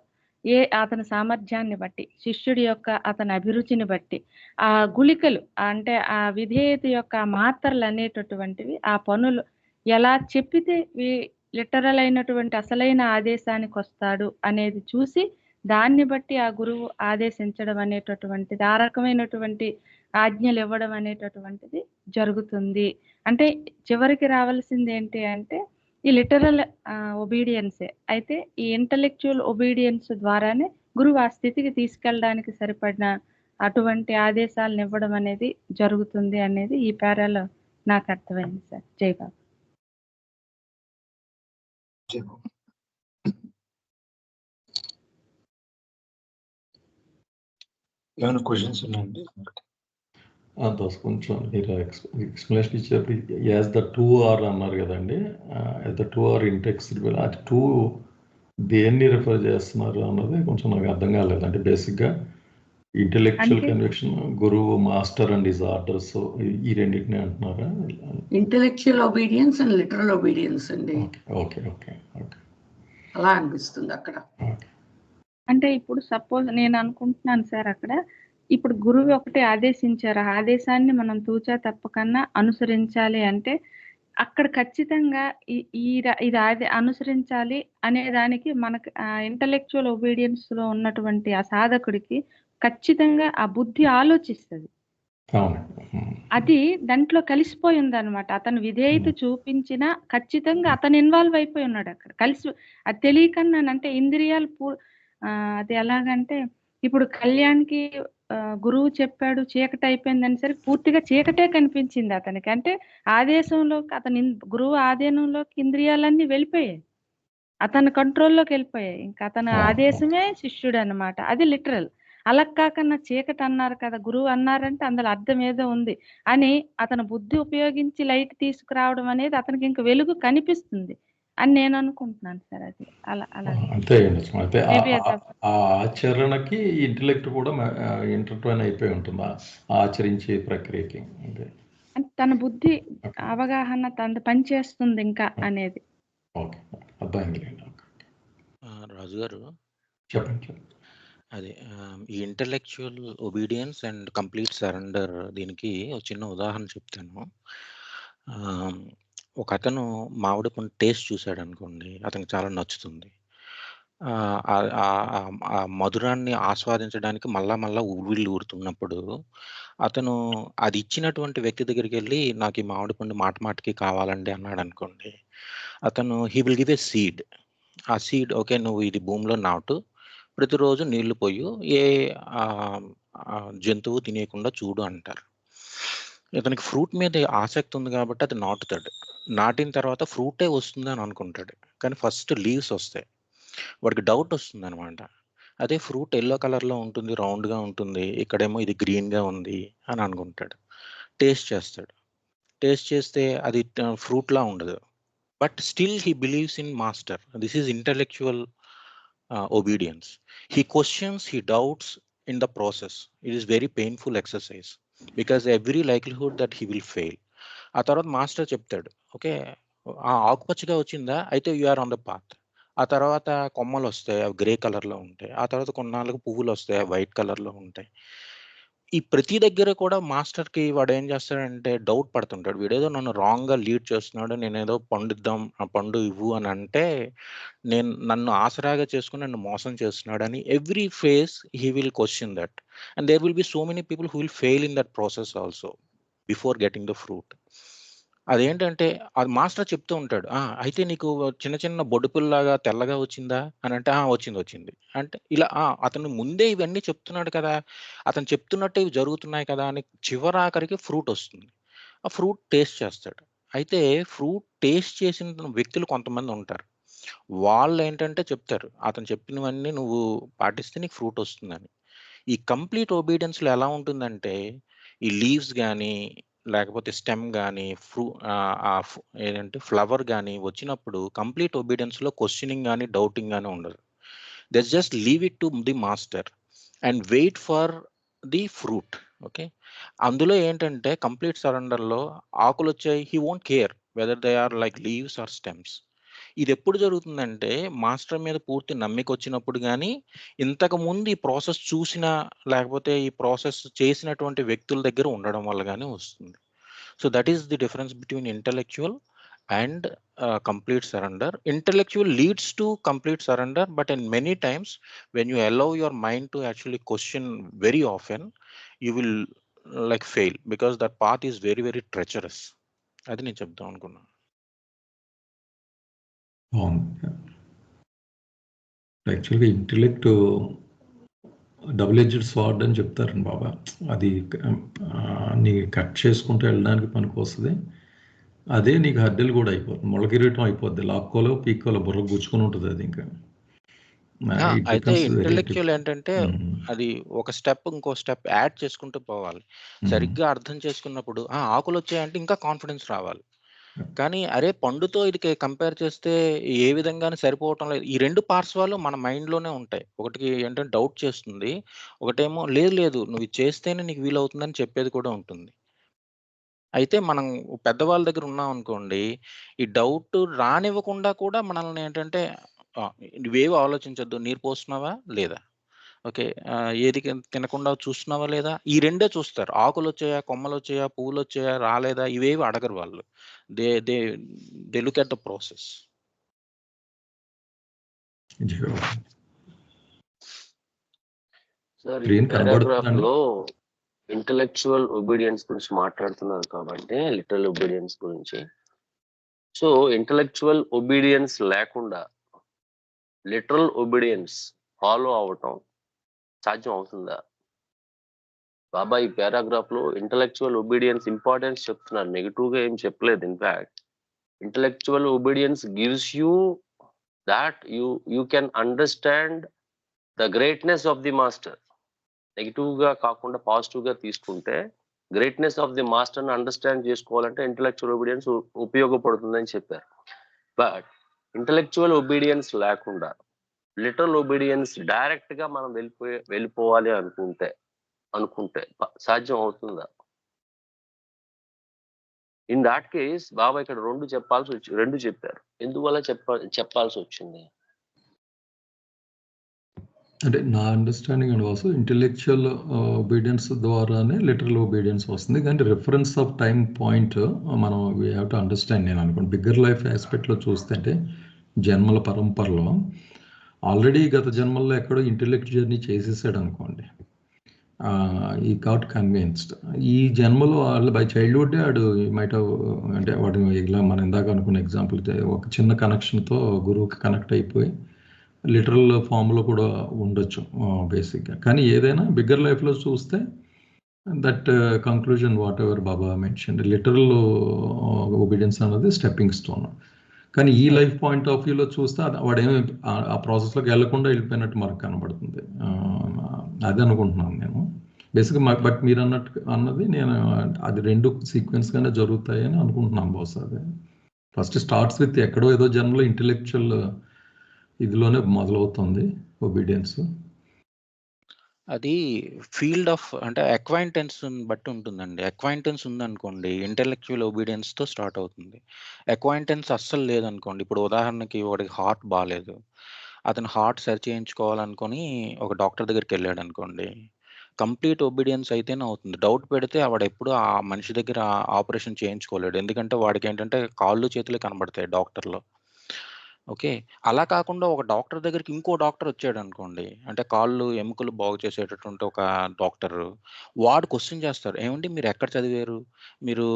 అతని సామర్థ్యాన్ని బట్టి, శిష్యుడి యొక్క అతని అభిరుచిని బట్టి ఆ గుళికలు అంటే ఆ విధేయత యొక్క మాత్రలు అనేటటువంటివి, ఆ పనులు ఎలా చెప్పితే లిటరల్ అయినటువంటి అసలైన ఆదేశానికి వస్తాడు అనేది చూసి దాన్ని బట్టి ఆ గురువు ఆదేశించడం అనేటటువంటిది, ఆ రకమైనటువంటి ఆజ్ఞలు ఇవ్వడం అనేటటువంటిది జరుగుతుంది. అంటే చివరికి రావాల్సింది ఏంటి అంటే ఈ లిటరల్ ఒబీడియన్సే. అయితే ఈ ఇంటలెక్చువల్ ఒబీడియన్స్ ద్వారానే గురువు ఆ స్థితికి తీసుకెళ్ళడానికి సరిపడిన అటువంటి ఆదేశాలను ఇవ్వడం అనేది జరుగుతుంది అనేది ఈ పేరాలో నాకు అర్థమైంది సార్. జై బాబు. ఏమైనా క్వశ్చన్స్ ఉన్నాయండి? కొంచెం మీరు ఎక్స్ప్లెనేషన్ ఇచ్చేటప్పుడు యాజ్ ద 2R అన్నారు కదండి, యాజ్ ద 2R ఇంటెక్స్డ్ అది 2 దేన్ని రిఫర్ చేస్తున్నారు అన్నది కొంచెం నాకు అర్థం కాలేదు. అంటే బేసిక్గా ఇంటెలెక్చువల్ కన్విక్షన్, గురువు, మాస్టర్ అండ్ హిజ్ ఆర్డర్స్, ఈ రెండింటిని అంటున్నారా? Intellectual obedience and literal obedience అండి. ఓకే ఓకే ఓకే, అలా అనిపిస్తుంది అక్కడ. అంటే ఇప్పుడు సపోజ్ నేను అనుకుంటున్నాను సార్, అక్కడ ఇప్పుడు గురువు ఒకటి ఆదేశించారు, ఆ ఆదేశాన్ని మనం తూచా తప్పకన్నా అనుసరించాలి అంటే అక్కడ ఖచ్చితంగా ఇది అనుసరించాలి అనే దానికి మనకు ఇంటలెక్చువల్ ఒబీడియన్స్ లో ఉన్నటువంటి ఆ సాధకుడికి ఖచ్చితంగా ఆ బుద్ధి ఆలోచిస్తుంది. అది దాంట్లో కలిసిపోయి ఉందన్నమాట. అతను విధేయత చూపించినా ఖచ్చితంగా అతను ఇన్వాల్వ్ అయిపోయి ఉన్నాడు అక్కడ. అది తెలియకన్నానంటే ఇంద్రియాలు అది ఎలాగంటే ఇప్పుడు కళ్యాణ్‌కి గురువు చెప్పాడు చీకటి అయిపోయిందనేసరికి పూర్తిగా చీకటే కనిపించింది అతనికి. అంటే ఆదేశంలోకి గురువు ఆధీనంలోకి ఇంద్రియాలన్నీ వెళ్ళిపోయాయి. అతని కంట్రోల్‌లోకి వెళ్ళిపోయాయి. ఇంక అతని ఆదేశమే శిష్యుడన్నమాట. అది లిటరల్. అలా కాకన్నా చీకటి అన్నారు కదా! గురువు అన్నారంటే అందులో అర్థం ఏదో ఉంది అని అతను బుద్ధి ఉపయోగించి లైట్ తీసుకురావడం అనేది అతనికి ఇంక వెలుగు కనిపిస్తుంది అని నేను అనుకుంటున్నాను సార్. అది అలా అంతే ఉండొచ్చు. అయితే మేబీ అది ఆ ఆచరణకి ఇంటెలెక్ట్ కూడా ఇంటర్ట్వైన్ అయిపోయి ఉంటుంది ఆచరించే ప్రక్రియకి. అంతే. అంటే తన బుద్ధి అవగాహన తనది పనిచేస్తుంది ఇంకా అనేది. ఓకే, అర్థమైంది. రాజు గారు చెప్పండి. అదే ఈ intellectual obedience and complete surrender దీనికి ఒక చిన్న ఉదాహరణ చెప్తాను. ఒక అతను మామిడి పండు టేస్ట్ చూశాడు అనుకోండి, అతనికి చాలా నచ్చుతుంది. ఆ మధురాన్ని ఆస్వాదించడానికి మళ్ళా ఊరిళ్ళు ఊరుతున్నప్పుడు అతను అది ఇచ్చినటువంటి వ్యక్తి దగ్గరికి వెళ్ళి నాకు ఈ మామిడి పండు మాటకి కావాలండి అన్నాడు అనుకోండి, అతను he will give a seed. ఆ సీడ్ ఓకే నువ్వు ఇది భూమిలో నాటు, ప్రతిరోజు నీళ్లు పోయి ఏ జంతువు తినేయకుండా చూడు అంటారు. ఇతనికి ఫ్రూట్ మీద ఆసక్తి ఉంది కాబట్టి అది నాటుతాడు. నాటిన తర్వాత ఫ్రూటే వస్తుంది అని అనుకుంటాడు, కానీ ఫస్ట్ లీవ్స్ వస్తాయి. వాడికి డౌట్ వస్తుంది అనమాట, అదే ఫ్రూట్ ఎల్లో కలర్లో ఉంటుంది, రౌండ్గా ఉంటుంది, ఇక్కడేమో ఇది గ్రీన్గా ఉంది అని అనుకుంటాడు. టేస్ట్ చేస్తాడు. టేస్ట్ చేస్తే అది ఫ్రూట్లా ఉండదు. But still he believes in master. This is intellectual obedience. He questions, he doubts in the process. It is very painful exercise because every likelihood that he will fail. ఆ తర్వాత master చెప్తాడు, okay ఆకుపచ్చగా వచ్చిందా, అయితే you are on the path. ఆ తర్వాత కొమ్మలు వస్తాయి, అవి గ్రే కలర్లో ఉంటాయి. ఆ తర్వాత కొన్నాళ్ళకు పువ్వులు వస్తాయి, అవి వైట్ కలర్లో ఉంటాయి. ఈ ప్రతి దగ్గర కూడా మాస్టర్కి వాడు ఏం చేస్తాడంటే డౌట్ పడుతుంటాడు, వీడేదో నన్ను రాంగ్గా లీడ్ చేస్తున్నాడు, నేనేదో పండిద్దాం ఆ పండు ఇవ్వు అని అంటే నన్ను ఆసరాగా చేసుకుని నన్ను మోసం చేస్తున్నాడు అని every phase he will question that. And there will be so many people who will fail in that process also before getting the fruit. అదేంటంటే అది మాస్టర్ చెప్తూ ఉంటాడు, అయితే నీకు చిన్న చిన్న బొడుపుల్లాగా తెల్లగా వచ్చిందా అని అంటే వచ్చింది అంటే ఇలా అతను ముందే ఇవన్నీ చెప్తున్నాడు కదా, అతను చెప్తున్నట్టే ఇవి జరుగుతున్నాయి కదా అని చివరాఖరికి ఫ్రూట్ వస్తుంది. ఆ ఫ్రూట్ టేస్ట్ చేస్తాడు. అయితే ఫ్రూట్ టేస్ట్ చేసిన వ్యక్తులు కొంతమంది ఉంటారు, వాళ్ళు ఏంటంటే చెప్తారు అతను చెప్పినవన్నీ నువ్వు పాటిస్తే నీకు ఫ్రూట్ వస్తుందని. ఈ కంప్లీట్ ఒబీడియన్స్లో ఎలా ఉంటుందంటే ఈ లీవ్స్ కానీ లేకపోతే స్టెమ్ కానీ ఏంటంటే ఫ్లవర్ కానీ వచ్చినప్పుడు కంప్లీట్ ఒబీడియన్స్లో క్వశ్చనింగ్ కానీ డౌటింగ్ కానీ ఉండదు. That's just leave it to the master and wait for the fruit. Okay, అందులో ఏంటంటే కంప్లీట్ సరెండర్లో ఆకులు వచ్చాయి, he won't care whether they are like leaves or stems. ఇది ఎప్పుడు జరుగుతుందంటే మాస్టర్ మీద పూర్తి నమ్మిక వచ్చినప్పుడు కానీ, ఇంతకు ముందు ఈ ప్రాసెస్ చూసిన లేకపోతే ఈ ప్రాసెస్ చేసినటువంటి వ్యక్తుల దగ్గర ఉండడం వల్ల కానీ వస్తుంది. So that is the difference between intellectual and complete surrender. Intellectual leads to complete surrender, but in many times when you allow your mind to actually question very often, you will like fail because that path is very very treacherous. అది నేను చెప్దాం అనుకున్నా. యాక్చువల్గా intellect double edged sword అని చెప్తారండి బాబా. అది నీ cut చేసుకుంటూ వెళ్ళడానికి పనికి వస్తుంది, అదే నీకు హద్దెలు కూడా అయిపోతుంది, మొలకిరీటం అయిపోద్ది, లాక్కోలో పీక్కోలో బుర్ర గుచ్చుకుని ఉంటుంది అది. ఇంకా అయితే ఇంటెలెక్చువల్ ఏంటంటే అది ఒక స్టెప్ ఇంకో స్టెప్ యాడ్ చేసుకుంటూ పోవాలి. సరిగ్గా అర్థం చేసుకున్నప్పుడు ఆకులు వచ్చాయంటే ఇంకా కాన్ఫిడెన్స్ రావాలి. కానీ అరే పండుతో ఇది కంపేర్ చేస్తే ఏ విధంగానే సరిపోవటం లేదు. ఈ రెండు పార్శ్వాలు మన మైండ్లోనే ఉంటాయి. ఒకటి ఏంటంటే డౌట్ చేస్తుంది, ఒకటేమో లేదు నువ్వు ఇది చేస్తేనే నీకు వీలవుతుందని చెప్పేది కూడా ఉంటుంది. అయితే మనం పెద్దవాళ్ళ దగ్గర ఉన్నాం అనుకోండి, ఈ డౌట్ రానివ్వకుండా కూడా మనల్ని ఏంటంటే నువ్వేవి ఆలోచించొద్దు, నీరు పోస్తున్నావా లేదా, ఓకే ఏది తినకుండా చూస్తున్నావా లేదా, ఈ రెండే చూస్తారు. ఆకులు వచ్చాయా, కొమ్మలు వచ్చాయా, పువ్వులు వచ్చాయా, రాలేదా, ఇవేవి అడగరు వాళ్ళు. They look at the process. Sir ఈ పారాగ్రాఫ్ లో ఇంటలెక్చువల్ ఒబీడియన్స్ గురించి మాట్లాడుతున్నారు కాబట్టి లిటరల్ ఒబీడియన్స్ గురించి. సో ఇంటలెక్చువల్ ఒబీడియన్స్ లేకుండా లిటరల్ ఒబీడియన్స్ ఫాలో అవటం సాధ్యం అవుతుందా? బాబా ఈ పారాగ్రాఫ్ లో ఇంటలెక్చువల్ ఒబీడియన్స్ ఇంపార్టెన్స్ చెప్తున్నారు, నెగిటివ్ గా ఏం చెప్పలేదు. In fact intellectual obedience gives you that you can understand the greatness of the master. Negative గా కాకుండా పాజిటివ్ గా తీసుకుంటే గ్రేట్నెస్ ఆఫ్ ది మాస్టర్ ని అండర్స్టాండ్ చేసుకోవాలంటే ఇంటలెక్చువల్ ఒబీడియన్స్ ఉపయోగపడుతుందని చెప్పారు. బట్ ఇంటలెక్చువల్ ఒబీడియన్స్ లేకుండా లిటరల్ ఒబీడియన్స్ డైరెక్ట్ గా మనం వెళ్ళిపోవాలి అనుకుంటే సాధ్యం అవుతుందా? ఇన్ దాట్ కేస్ బాబా ఇక్కడ రెండు చెప్పారు. ఎందువల్ల చెప్పాల్సి వచ్చింది? అంటే నా understanding and also intellectual obedience ద్వారానే లిటరల్ ఒబీడియన్స్ వస్తుంది. కానీ రిఫరెన్స్ ఆఫ్ టైం పాయింట్ మనం వీ హ్యావ్ టు అండర్స్టాండ్. నేను అనుకోండి బిగ్గర్ లైఫ్ ఆస్పెక్ట్లో చూస్తే జన్మల పరంపరలో ఆల్రెడీ గత జన్మల్లో ఎక్కడో ఇంటెలెక్ట్ జర్నీ చేసేసాడు అనుకోండి, ఈ గాట్ కన్విన్స్డ్. ఈ జన్మలో వాళ్ళు బై చైల్డ్హుడ్ ఆడు మైట్ అంటే వాడు ఇలా మనం ఇందాక అనుకున్న ఎగ్జాంపుల్ ఒక చిన్న కనెక్షన్తో గురువుకి కనెక్ట్ అయిపోయి లిటరల్ ఫామ్లో కూడా ఉండొచ్చు బేసిక్గా. కానీ ఏదైనా బిగ్గర్ లైఫ్లో చూస్తే that conclusion what ever Baba mention literal obedience అన్నది స్టెప్పింగ్ స్టోన్. కానీ ఈ లైఫ్ పాయింట్ ఆఫ్ వ్యూలో చూస్తే వాడేమి ఆ ప్రాసెస్లోకి వెళ్లకుండా వెళ్ళిపోయినట్టు మనకు కనబడుతుంది. అది అనుకుంటున్నాను నేను బేసిక్గా. బట్ మీరు అన్నది నేను అది రెండు సీక్వెన్స్గానే జరుగుతాయని అనుకుంటున్నాను బహుశా. అదే ఫస్ట్ స్టార్ట్స్ విత్ ఎక్కడో ఏదో జన్మలో ఇంటెలెక్చువల్ ఇదిలోనే మొదలవుతుంది ఒబీడియన్స్. అది ఫీల్డ్ ఆఫ్ అంటే అక్వైంటెన్స్ బట్టి ఉంటుందండి. అక్వైంటెన్స్ ఉందనుకోండి ఇంటెలెక్చువల్ ఒబీడియన్స్తో స్టార్ట్ అవుతుంది. అక్వైంటెన్స్ అస్సలు లేదనుకోండి, ఇప్పుడు ఉదాహరణకి వాడికి హార్ట్ బాగాలేదు, అతను హార్ట్ సరి చేయించుకోవాలనుకొని ఒక డాక్టర్ దగ్గరికి వెళ్ళాడు అనుకోండి, కంప్లీట్ ఒబీడియన్స్ అయితేనే అవుతుంది. డౌట్ పెడితే వాడు ఎప్పుడు ఆ మనిషి దగ్గర ఆపరేషన్ చేయించుకోలేడు. ఎందుకంటే వాడికి ఏంటంటే కాళ్ళు చేతులు కనబడతాయి డాక్టర్లో. ఓకే. అలా కాకుండా ఒక డాక్టర్ దగ్గరికి ఇంకో డాక్టర్ వచ్చాడనుకోండి, అంటే కాళ్ళు, ఎముకలు బాగు చేసేటటువంటి ఒక డాక్టరు. వాడు క్వెషన్ చేస్తాడు, "ఏవండీ మీరెక్కడ చదివారు? మీరు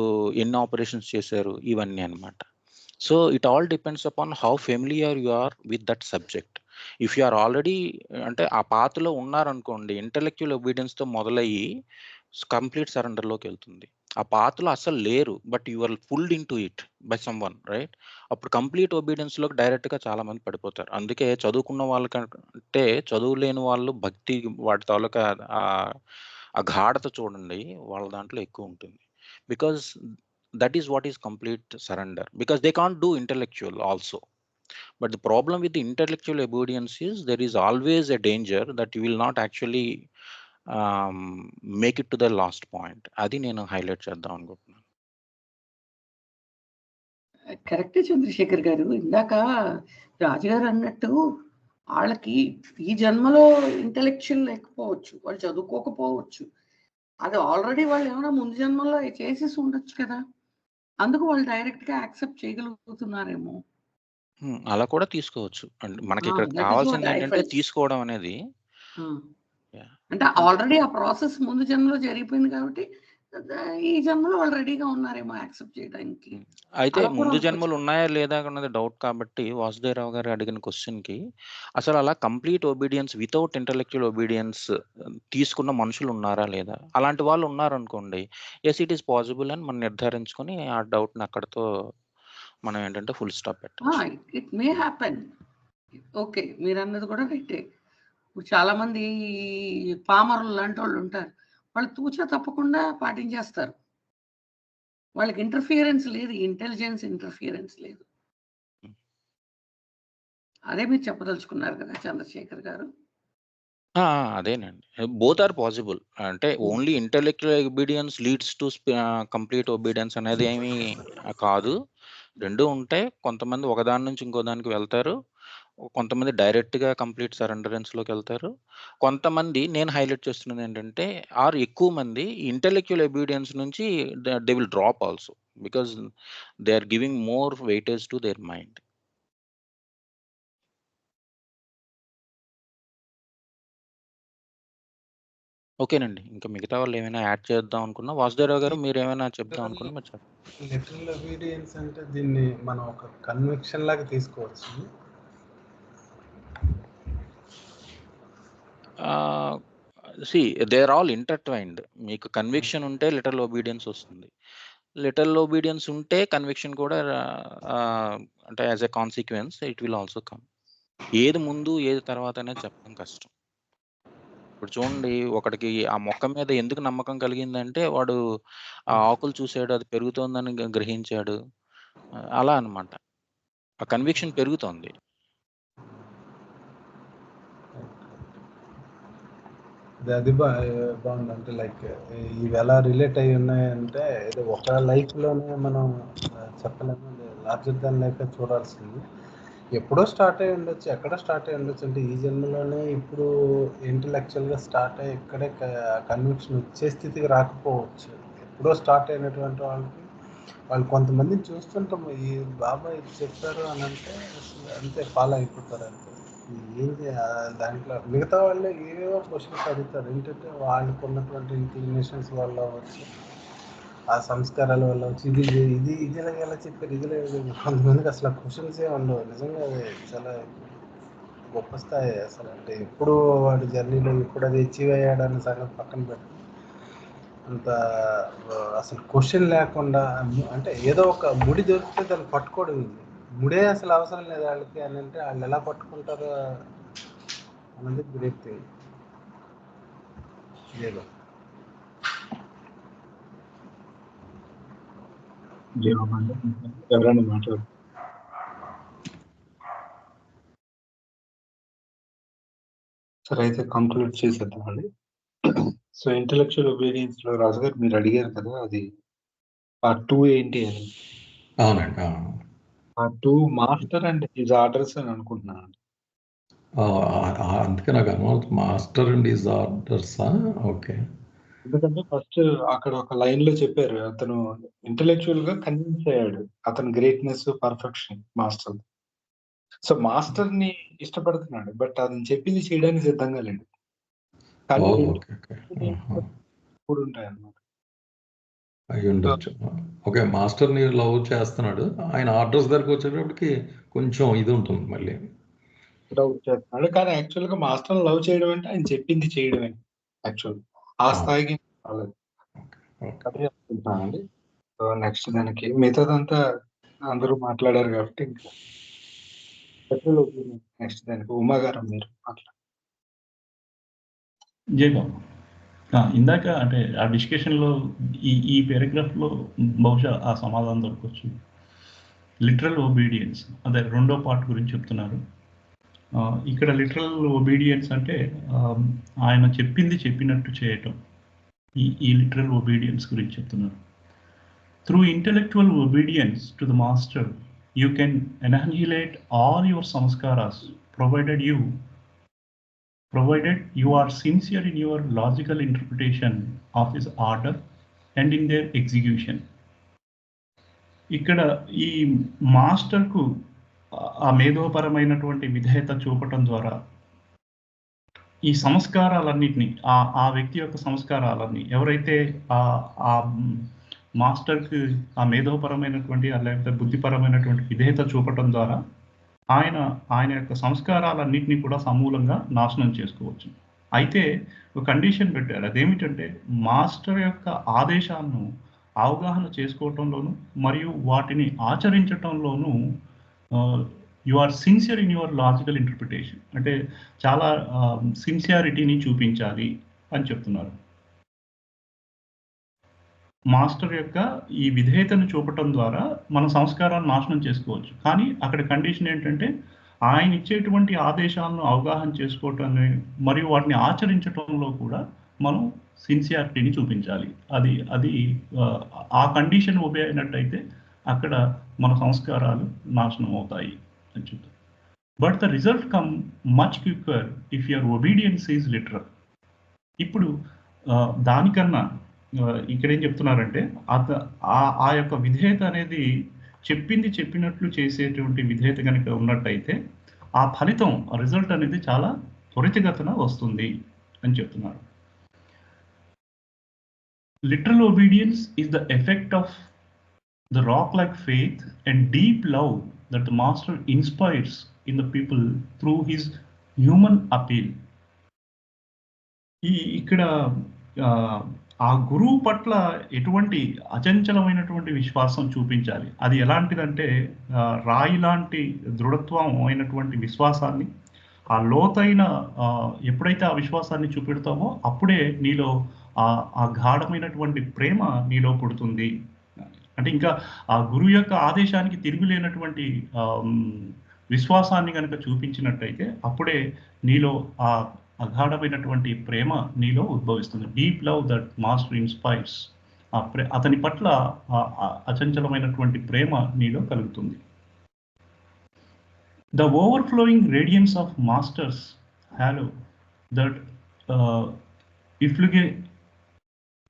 ఎన్ని ఆపరేషన్స్ చేశారు?" ఇవన్నీ అన్నమాట. So, it all depends upon how familiar you are with that subject. If you are already అంటే ఆ పాత్‌లో ఉన్నారనుకోండి, ఇంటెలెక్చువల్ ఒబీడియన్స్‌తో మొదలయ్యి కంప్లీట్ సరెండర్‌లోకి వెళ్తుంది. ఆ పాత్‌లో అస్సలు లేరు. But you are pulled into it by someone right? అప్పుడు కంప్లీట్ ఒబీడియన్స్‌లోకి డైరెక్ట్‌గా చాలామంది పడిపోతారు. అందుకే చదువుకున్న వాళ్ళకంటే చదువు లేని వాళ్ళు భక్తి వాటి తాలూకా ఆ గాఢత చూడండి వాళ్ళ దాంట్లో ఎక్కువ ఉంటుంది. Because that is what is complete surrender, because they can't do intellectual also. But the problem with the intellectual obedience is there is always a danger that you will not actually make it to the last point. అది నేను highlight చేద్దాం అనుకుంటున్నాను. Correct Chandrasekhar గారు. ఇందాక రాజుగారు అన్నట్టు వాళ్ళకి ఈ జన్మలో ఇంటెలెక్చువల్ లేకపోవచ్చు, వాళ్ళు చదువుకోకపోవచ్చు. అది ఆల్రెడీ వాళ్ళు ఏమైనా ముందు జన్మలో చేసేసి ఉండొచ్చు కదా, అందుకు వాళ్ళు డైరెక్ట్ గా యాక్సెప్ట్ చేయగలుగుతున్నారేమో. అలా కూడా తీసుకోవచ్చు. అంటే మనకి ఇక్కడ కావాల్సింది ఏంటంటే తీసుకోవడం అనేది. అంటే ఆల్రెడీ ఆ ప్రాసెస్ ముందు జన్మలో జరిగిపోయింది కాబట్టి ఈ జన్మలో వాళ్ళు రెడీగా ఉన్నారేమో యాక్సెప్ట్ చేయడానికి. అయితే ముందు జన్మలు ఉన్నాయా లేదా అన్నది డౌట్ కాబట్టి వాసుదేవరావు గారు అడిగిన క్వశ్చన్కి అసలు అలా complete obedience without intellectual obedience తీసుకున్న మనుషులు ఉన్నారా లేదా, అలాంటి వాళ్ళు ఉన్నారనుకోండి, ఎస్ ఇట్ ఈస్ పాసిబుల్ అని మనం నిర్ధారించుకొని ఆ డౌట్ని అక్కడతో మనం ఏంటంటే ఫుల్ స్టాప్ పెట్టాలి. It may happen. ఓకే, మీరు అన్నది కూడా రైటే. చాలా మంది పామరులు లాంటి వాళ్ళు ఉంటారు, వాళ్ళు తూచా తప్పకుండా పాటించేస్తారు. వాళ్ళకి ఇంటర్ఫియరెన్స్ లేదు, ఇంటెలిజెన్స్ ఇంటర్ఫియరెన్స్ లేదు. అదే మీరు చెప్పదలుచుకున్నారు కదా చంద్రశేఖర్ గారు? అదేనండి, బోత్ ఆర్ పాసిబుల్. అంటే only intellectual obedience leads to complete obedience అనేది ఏమీ కాదు. రెండు ఉంటాయి. కొంతమంది ఒకదాని నుంచి ఇంకో దానికి వెళ్తారు, కొంతమంది డైరెక్ట్గా కంప్లీట్ సరెండరెన్స్లోకి వెళ్తారు. కొంతమంది నేను హైలైట్ చేస్తున్నది ఏంటంటే ఎక్కువ మంది ఇంటెలెక్చువల్ ఒబీడియన్స్ నుంచి they will drop also because they are giving more weightage to their mind. ఓకేనండి. ఇంకా మిగతా వాళ్ళు ఏమైనా యాడ్ చేద్దాం అనుకున్నా వాసుదేవరావు గారు మీరు ఏమైనా చెప్దాం అనుకున్నా మీరు చెప్పండి. లిటరల్ ఒబీడియన్స్ అంటే దీన్ని మనం ఒక కన్విక్షన్ లాగా తీసుకోవచ్చు. They are all intertwined. మీకు కన్విక్షన్ ఉంటే లిటరల్ ఒబీడియన్స్ వస్తుంది. లిటరల్ ఒబీడియన్స్ ఉంటే కన్విక్షన్ కూడా అంటే as a consequence it will also come. ఏది ముందు ఏది తర్వాత అనేది చెప్పడం కష్టం. ఇప్పుడు చూడండి, ఒకడికి ఆ మొక్క మీద ఎందుకు నమ్మకం కలిగిందంటే వాడు ఆ ఆకులు చూసాడు, అది పెరుగుతోందని గ్రహించాడు. అలా అన్నమాట. ఆ కన్విక్షన్ పెరుగుతోంది. అది బాగుంది. అంటే లైక్ ఇవి ఎలా రిలేట్ అయి ఉన్నాయంటే ఇది ఒక లైఫ్లోనే మనం చెప్పలేము, లార్జర్ దాన్ లైఫ్ చూడాల్సింది. ఎప్పుడో స్టార్ట్ అయి ఉండొచ్చు, ఎక్కడ స్టార్ట్ అయి ఉండొచ్చు అంటే ఈ జన్మలోనే ఇప్పుడు ఇంటలెక్చువల్గా స్టార్ట్ అయ్యి ఇక్కడే కన్విక్షన్ వచ్చే స్థితికి రాకపోవచ్చు. ఎప్పుడో స్టార్ట్ అయినటువంటి వాళ్ళు కొంతమందిని చూస్తుంటాం, ఈ బాబాయ్ ఇది చెప్పారు అని అంటే అంతే ఫాలో అయిపోతారు. అంతే ఏంటి దాంట్లో మిగతా వాళ్ళు ఏవేవో క్వశ్చన్స్ అడుగుతారు. ఏంటంటే వాళ్ళకు ఉన్నటువంటి ఇంక్లినేషన్స్ వల్ల వచ్చి ఆ సంస్కారాల వల్ల వచ్చి ఇది ఇది ఇదిలాగా ఎలా చెప్పారు, ఇదిలా కొంతమందికి అసలు క్వశ్చన్సే ఉండవు. నిజంగా అది చాలా గొప్ప స్థాయి అసలు. అంటే ఎప్పుడు వాడి జర్నీలో ఎప్పుడు అది అచీవ్ అయ్యాడన్న సంగతి పక్కన పెట్టి అంత అసలు క్వశ్చన్ లేకుండా అంటే ఏదో ఒక ముడి దొరికితే దాన్ని పట్టుకోవడం ఉంది. ముడే అసలు అవసరం లేదు వాళ్ళకి అని అంటే వాళ్ళు ఎలా పట్టుకుంటారో అన్నది గ్రేట్ థింగ్. లేదు ఎవరైనా మాట్లాడు. సరే, అయితే కంక్లూడ్ చేసేద్దామండి. సో ఇంటలెక్చువల్ ఒబీడియన్స్ లో రాజు గారు మీరు అడిగారు కదా, అది పార్ట్ 2 ఏంటి అని. అవునండి. Part 2 master and his orders అని అనుకుంటున్నాను. అందుకే నాకు అర్థమవుతుంది, master and his orders. Okay. ఎందుకంటే ఫస్ట్ అక్కడ ఒక లైన్ లో చెప్పారు, అతను ఇంటలెక్చువల్ గా కన్విన్స్ అయ్యాడు, అతను greatness perfection master. So master ని ఇష్టపడుతున్నాడు, బట్ అతను చెప్పింది చేయడానికి సిద్ధంగా లేడు. కానీ ఇప్పుడు ఉంటాయి అన్నమాట. అయి ఉండొచ్చు. ఓకే, మాస్టర్ ని లవ్ చేస్తున్నాడు, ఆయన ఆర్డర్స్ దగ్గరకు వచ్చేటప్పటికి కొంచెం ఇది ఉంటుంది మళ్ళీ. లవ్ చేస్తున్నాడు, కానీ యాక్చువల్ గా మాస్టర్ లవ్ చేయడం అంటే ఆయన చెప్పింది చేయడమే. యాక్చువల్ ఆ స్థాయికి రాలేదు. అదే అనుకుంటున్నానండి. సో నెక్స్ట్ దానికి మిగతాదంతా అందరూ మాట్లాడారు కాబట్టి ఇంకా నెక్స్ట్ దానికి ఉమాగారం మీరు మాట్లాడారు. జయబాబు, ఇందాక అంటే ఆ డిస్కషన్లో ఈ పారాగ్రాఫ్లో బహుశా ఆ సమాధానం దొరకవచ్చు. లిటరల్ ఒబీడియన్స్ అదే రెండో పార్ట్ గురించి చెప్తున్నారు. ఇక్కడ లిటరల్ ఒబీడియన్స్ అంటే ఆయన చెప్పింది చెప్పినట్టు చేయటం, ఈ లిటరల్ ఒబీడియన్స్ గురించి చెప్తున్నారు. Through intellectual obedience to the master you can annihilate all your samskaras provided you are sincere in your logical interpretation of his order and in their execution. ఇక్కడ ఈ మాస్టర్కు ఆ మేధోపరమైనటువంటి విధేయత చూపటం ద్వారా ఈ సంస్కారాలన్నింటినీ ఆ వ్యక్తి యొక్క సంస్కారాలన్నీ ఎవరైతే ఆ మాస్టర్కి ఆ మేధోపరమైనటువంటి లేకపోతే బుద్ధిపరమైనటువంటి విధేయత చూపటం ద్వారా ఆయన యొక్క సంస్కారాలన్నింటినీ కూడా సమూలంగా నాశనం చేసుకోవచ్చు. అయితే ఒక కండిషన్ పెట్టారు, అదేమిటంటే మాస్టర్ యొక్క ఆదేశాలను అవగాహన చేసుకోవటంలోనూ మరియు వాటిని ఆచరించటంలోనూ you are sincere in your logical interpretation, అంటే చాలా సిన్సియారిటీని చూపించాలి అని చెప్తున్నారు. మాస్టర్ యొక్క ఈ విధేయతను చూపటం ద్వారా మన సంస్కారాన్ని నాశనం చేసుకోవచ్చు. కానీ అక్కడ కండిషన్ ఏంటంటే ఆయన ఇచ్చేటువంటి ఆదేశాలను అవగాహన చేసుకోవటం మరియు వాటిని ఆచరించటంలో కూడా మనం సిన్సియారిటీని చూపించాలి. అది ఆ కండిషన్ ఒబే అయినట్టయితే అక్కడ మన సంస్కారాలు నాశనం అవుతాయి అని చెప్తారు. But the result come much quicker if your obedience is literal. ఇప్పుడు దానికన్నా ఇక్కడ ఏం చెప్తున్నారంటే ఆ యొక్క విధేయత అనేది చెప్పింది చెప్పినట్లు చేసేటువంటి విధేయత కనుక ఉన్నట్టయితే ఆ ఫలితం రిజల్ట్ అనేది చాలా త్వరితగతిన వస్తుంది అని చెప్తున్నారు. literal obedience is the effect of the rock-like faith and deep love that the master inspires in the people through his human appeal. ఇక్కడ ఆ గురువు పట్ల ఎటువంటి అచంచలమైనటువంటి విశ్వాసం చూపించాలి. అది ఎలాంటిదంటే రాయి లాంటి దృఢత్వం అయినటువంటి విశ్వాసాన్ని, ఆ లోతైన ఎప్పుడైతే ఆ విశ్వాసాన్ని చూపెడతామో అప్పుడే నీలో ఆ గాఢమైనటువంటి ప్రేమ నీలో పుడుతుంది. అంటే ఇంకా ఆ గురువు యొక్క ఆదేశానికి తిరుగులేనటువంటి విశ్వాసాన్ని కనుక చూపించినట్టయితే అప్పుడే నీలో ఆ అగాఢమైనటువంటి ప్రేమ నీలో ఉద్భవిస్తుంది. Deep love that master inspires. అతని పట్ల అచంచలమైనటువంటి ప్రేమ నీలో కలుగుతుంది. The overflowing radiance of master's halo, that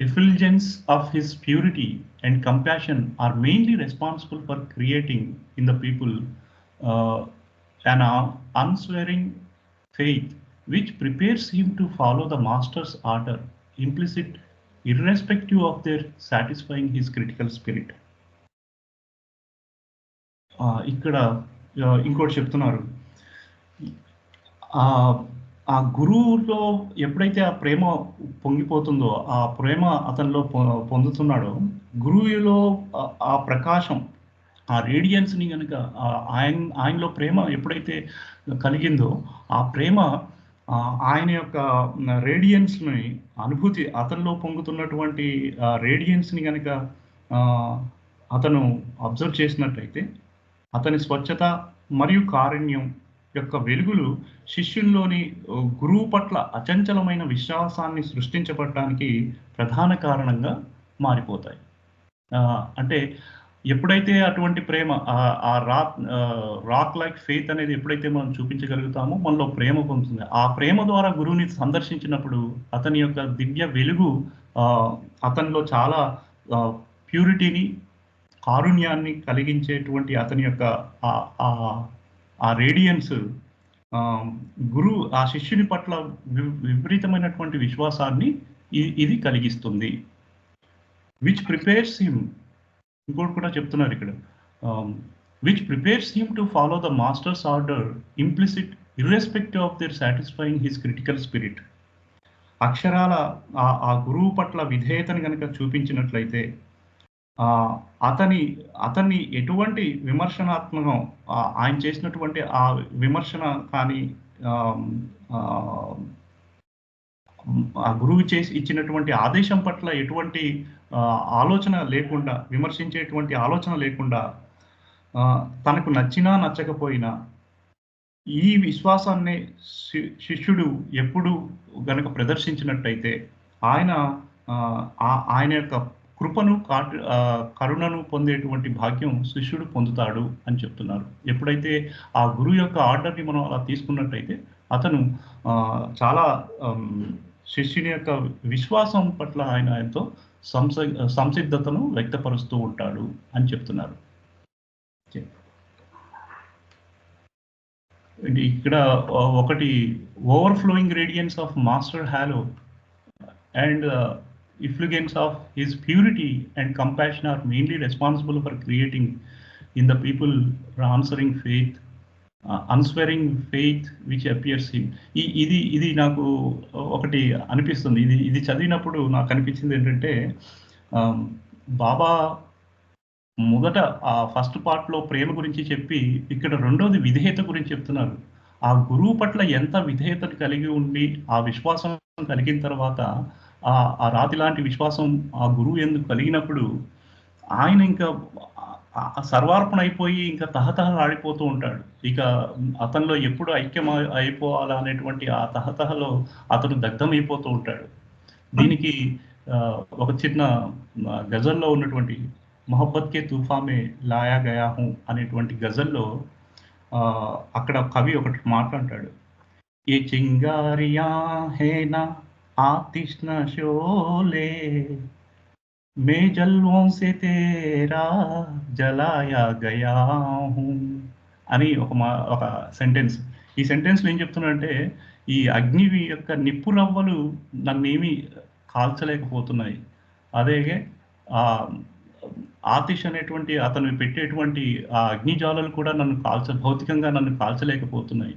effulgence of his purity and compassion are mainly responsible for creating in the people an unswerving faith which prepares him to follow the master's order, implicit, irrespective of their satisfying his critical spirit. ఇక్కడ ఇంకోటి చెప్తున్నారు, ఆ గురువులో ఎప్పుడైతే ఆ ప్రేమ పొంగిపోతుందో, ఆ ప్రేమ అతనిలో పొందుతున్నాడో, గురువులో ఆ ప్రకాశం, ఆ రేడియన్స్ని కనుక ఆయనలో ప్రేమ ఎప్పుడైతే కలిగిందో, ఆ ప్రేమ ఆయన యొక్క రేడియన్స్ని అనుభూతి, అతనిలో పొంగుతున్నటువంటి రేడియన్స్ని కనుక అతను అబ్జర్వ్ చేసినట్లయితే అతని స్వచ్ఛత మరియు కారుణ్యం యొక్క వెలుగులు శిష్యుల్లోని గురువు పట్ల అచంచలమైన విశ్వాసాన్ని సృష్టించబడటానికి ప్రధాన కారణంగా మారిపోతాయి. అంటే ఎప్పుడైతే అటువంటి ప్రేమ, ఆ రాక్ లైక్ ఫెయిత్ అనేది ఎప్పుడైతే మనం చూపించగలుగుతామో మనలో ప్రేమ పొందుతుంది. ఆ ప్రేమ ద్వారా గురువుని సందర్శించినప్పుడు అతని యొక్క దివ్య వెలుగు అతనిలో చాలా ప్యూరిటీని, కారుణ్యాన్ని కలిగించేటువంటి అతని యొక్క ఆ రేడియన్స్ ఆ శిష్యుని పట్ల విపరీతమైనటువంటి విశ్వాసాన్ని ఇది కలిగిస్తుంది. విచ్ ప్రిపేర్స్ హిమ్, ఇంకోటి కూడా చెప్తున్నారు ఇక్కడ, which prepares him to follow the masters order implicit irrespective of their satisfying his critical spirit. అక్షరాల ఆ గురువు పట్ల విధేయతని కనుక చూపించినట్లయితే అతన్ని ఎటువంటి విమర్శనాత్మకం, ఆయన చేసినటువంటి ఆ విమర్శన కానీ, ఆ గురువు ఇచ్చినటువంటి ఆదేశం పట్ల ఎటువంటి ఆలోచన లేకుండా, విమర్శించేటువంటి ఆలోచన లేకుండా, తనకు నచ్చినా నచ్చకపోయినా ఈ విశ్వాసాన్ని శిష్యుడు ఎప్పుడు గనక ప్రదర్శించినట్టయితే ఆయన యొక్క కృపను, కరుణను పొందేటువంటి భాగ్యం శిష్యుడు పొందుతాడు అని చెప్తున్నారు. ఎప్పుడైతే ఆ గురువు యొక్క ఆర్డర్ని మనం అలా తీసుకున్నట్టయితే అతను చాలా శిష్యుని యొక్క విశ్వాసం పట్ల ఆయన ఎంతో సంసిద్ధతను వ్యక్తపరుస్తూ ఉంటాడు అని చెప్తున్నారు. ఇక్కడ ఒకటి, overflowing radiance of master halo and effulgence of his purity and compassion are mainly responsible for creating in the people answering faith, unswearing faith which appears him. ఇది నాకు ఒకటి అనిపిస్తుంది. ఇది చదివినప్పుడు నాకు అనిపించింది ఏంటంటే, బాబా మొదట ఆ ఫస్ట్ పార్ట్లో ప్రేమ గురించి చెప్పి ఇక్కడ రెండోది విధేయత గురించి చెప్తున్నారు. ఆ గురువు పట్ల ఎంత విధేయతను కలిగి ఉండి ఆ విశ్వాసం కలిగిన తర్వాత, ఆ రాతి లాంటి విశ్వాసం ఆ గురువు ఎందుకు కలిగినప్పుడు ఆయన ఇంకా సర్వార్పణ అయిపోయి ఇంకా తహతహలాడిపోతూ ఉంటాడు. ఇక అతనిలో ఎప్పుడు ఐక్యం అయిపోవాలా అనేటువంటి ఆ తహతహలో అతను దగ్ధమైపోతూ ఉంటాడు. దీనికి ఒక చిన్న గజల్లో ఉన్నటువంటి మొహబ్బత్ కే తూఫామే లాయా గయా హూ అనేటువంటి గజల్లో అక్కడ కవి ఒకటి మాట్లాడతాడు, ఏ చింగారియా హేనా आतिश न शोले मैं जलवों से तेरा जलाया गया हूँ అని ఒక సెంటెన్స్. ఈ సెంటెన్స్లో ఏం చెప్తున్నాడంటే, ఈ అగ్ని యొక్క నిప్పు రవ్వలు నన్నేమి కాల్చలేకపోతున్నాయి, అలాగే ఆతిష్ అనేటువంటి అతను పెట్టేటువంటి ఆ అగ్నిజ్వాలలు కూడా భౌతికంగా నన్ను కాల్చలేకపోతున్నాయి.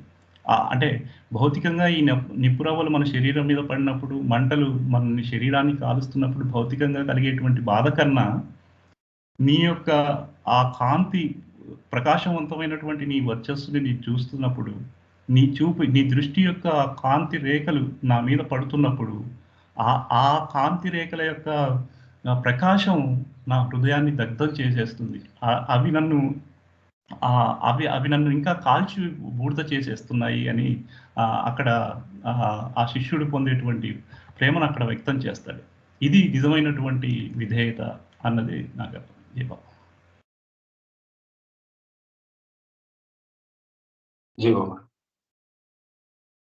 అంటే భౌతికంగా ఈ నిప్పురవ్వలు మన శరీరం మీద పడినప్పుడు, మంటలు మన శరీరాన్ని కాలుస్తున్నప్పుడు భౌతికంగా కలిగేటువంటి బాధ కన్నా నీ యొక్క ఆ కాంతి, ప్రకాశవంతమైనటువంటి నీ వర్చస్సుని నేను చూస్తున్నప్పుడు, నీ దృష్టి యొక్క కాంతి రేఖలు నా మీద పడుతున్నప్పుడు, ఆ కాంతి రేఖల యొక్క ప్రకాశం నా హృదయాన్ని దగ్ధం చేసేస్తుంది. అవి నన్ను ఇంకా కాల్చి బూడిద చేసేస్తున్నాయి అని అక్కడ ఆ శిష్యుడు పొందేటువంటి ప్రేమను అక్కడ వ్యక్తం చేస్తాడు. ఇది నిజమైనటువంటి విధేయత అన్నది నాకు అర్థం.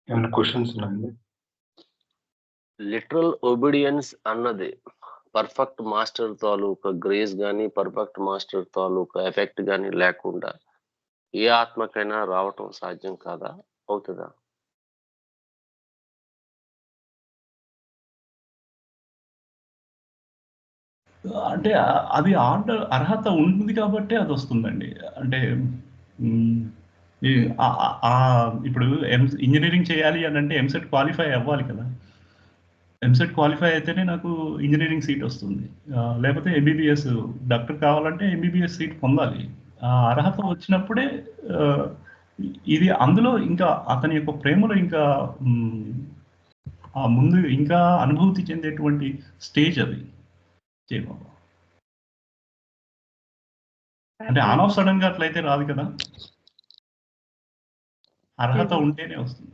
ఏమైనా క్వశ్చన్స్ ఉన్నాయండి? లిటరల్ ఒబీడియన్స్ అన్నది పర్ఫెక్ట్ మాస్టర్ తాలూకా గ్రేస్ కానీ, పర్ఫెక్ట్ మాస్టర్ తాలూకా ఎఫెక్ట్ కానీ లేకుండా ఏ ఆత్మకైనా రావటం సాధ్యం కాదా? అవుతుందా? అంటే అది అర్హత ఉంటుంది కాబట్టి అది వస్తుందండి. అంటే ఇప్పుడు ఇంజనీరింగ్ చేయాలి అని అంటే ఎంసెట్ క్వాలిఫై అవ్వాలి కదా. ఎంసెట్ క్వాలిఫై అయితేనే నాకు ఇంజనీరింగ్ సీట్ వస్తుంది. లేకపోతే ఎంబీబీఎస్ డాక్టర్ కావాలంటే ఎంబీబీఎస్ సీట్ పొందాలి. ఆ అర్హత వచ్చినప్పుడే ఇది అందులో ఇంకా అతని యొక్క ప్రేమలో ఇంకా ముందు ఇంకా అనుభూతి చెందేటువంటి స్టేజ్ అది. అంటే ఆన్ ఆఫ్ సడన్ గా అట్లయితే రాదు కదా, అర్హత ఉంటేనే వస్తుంది.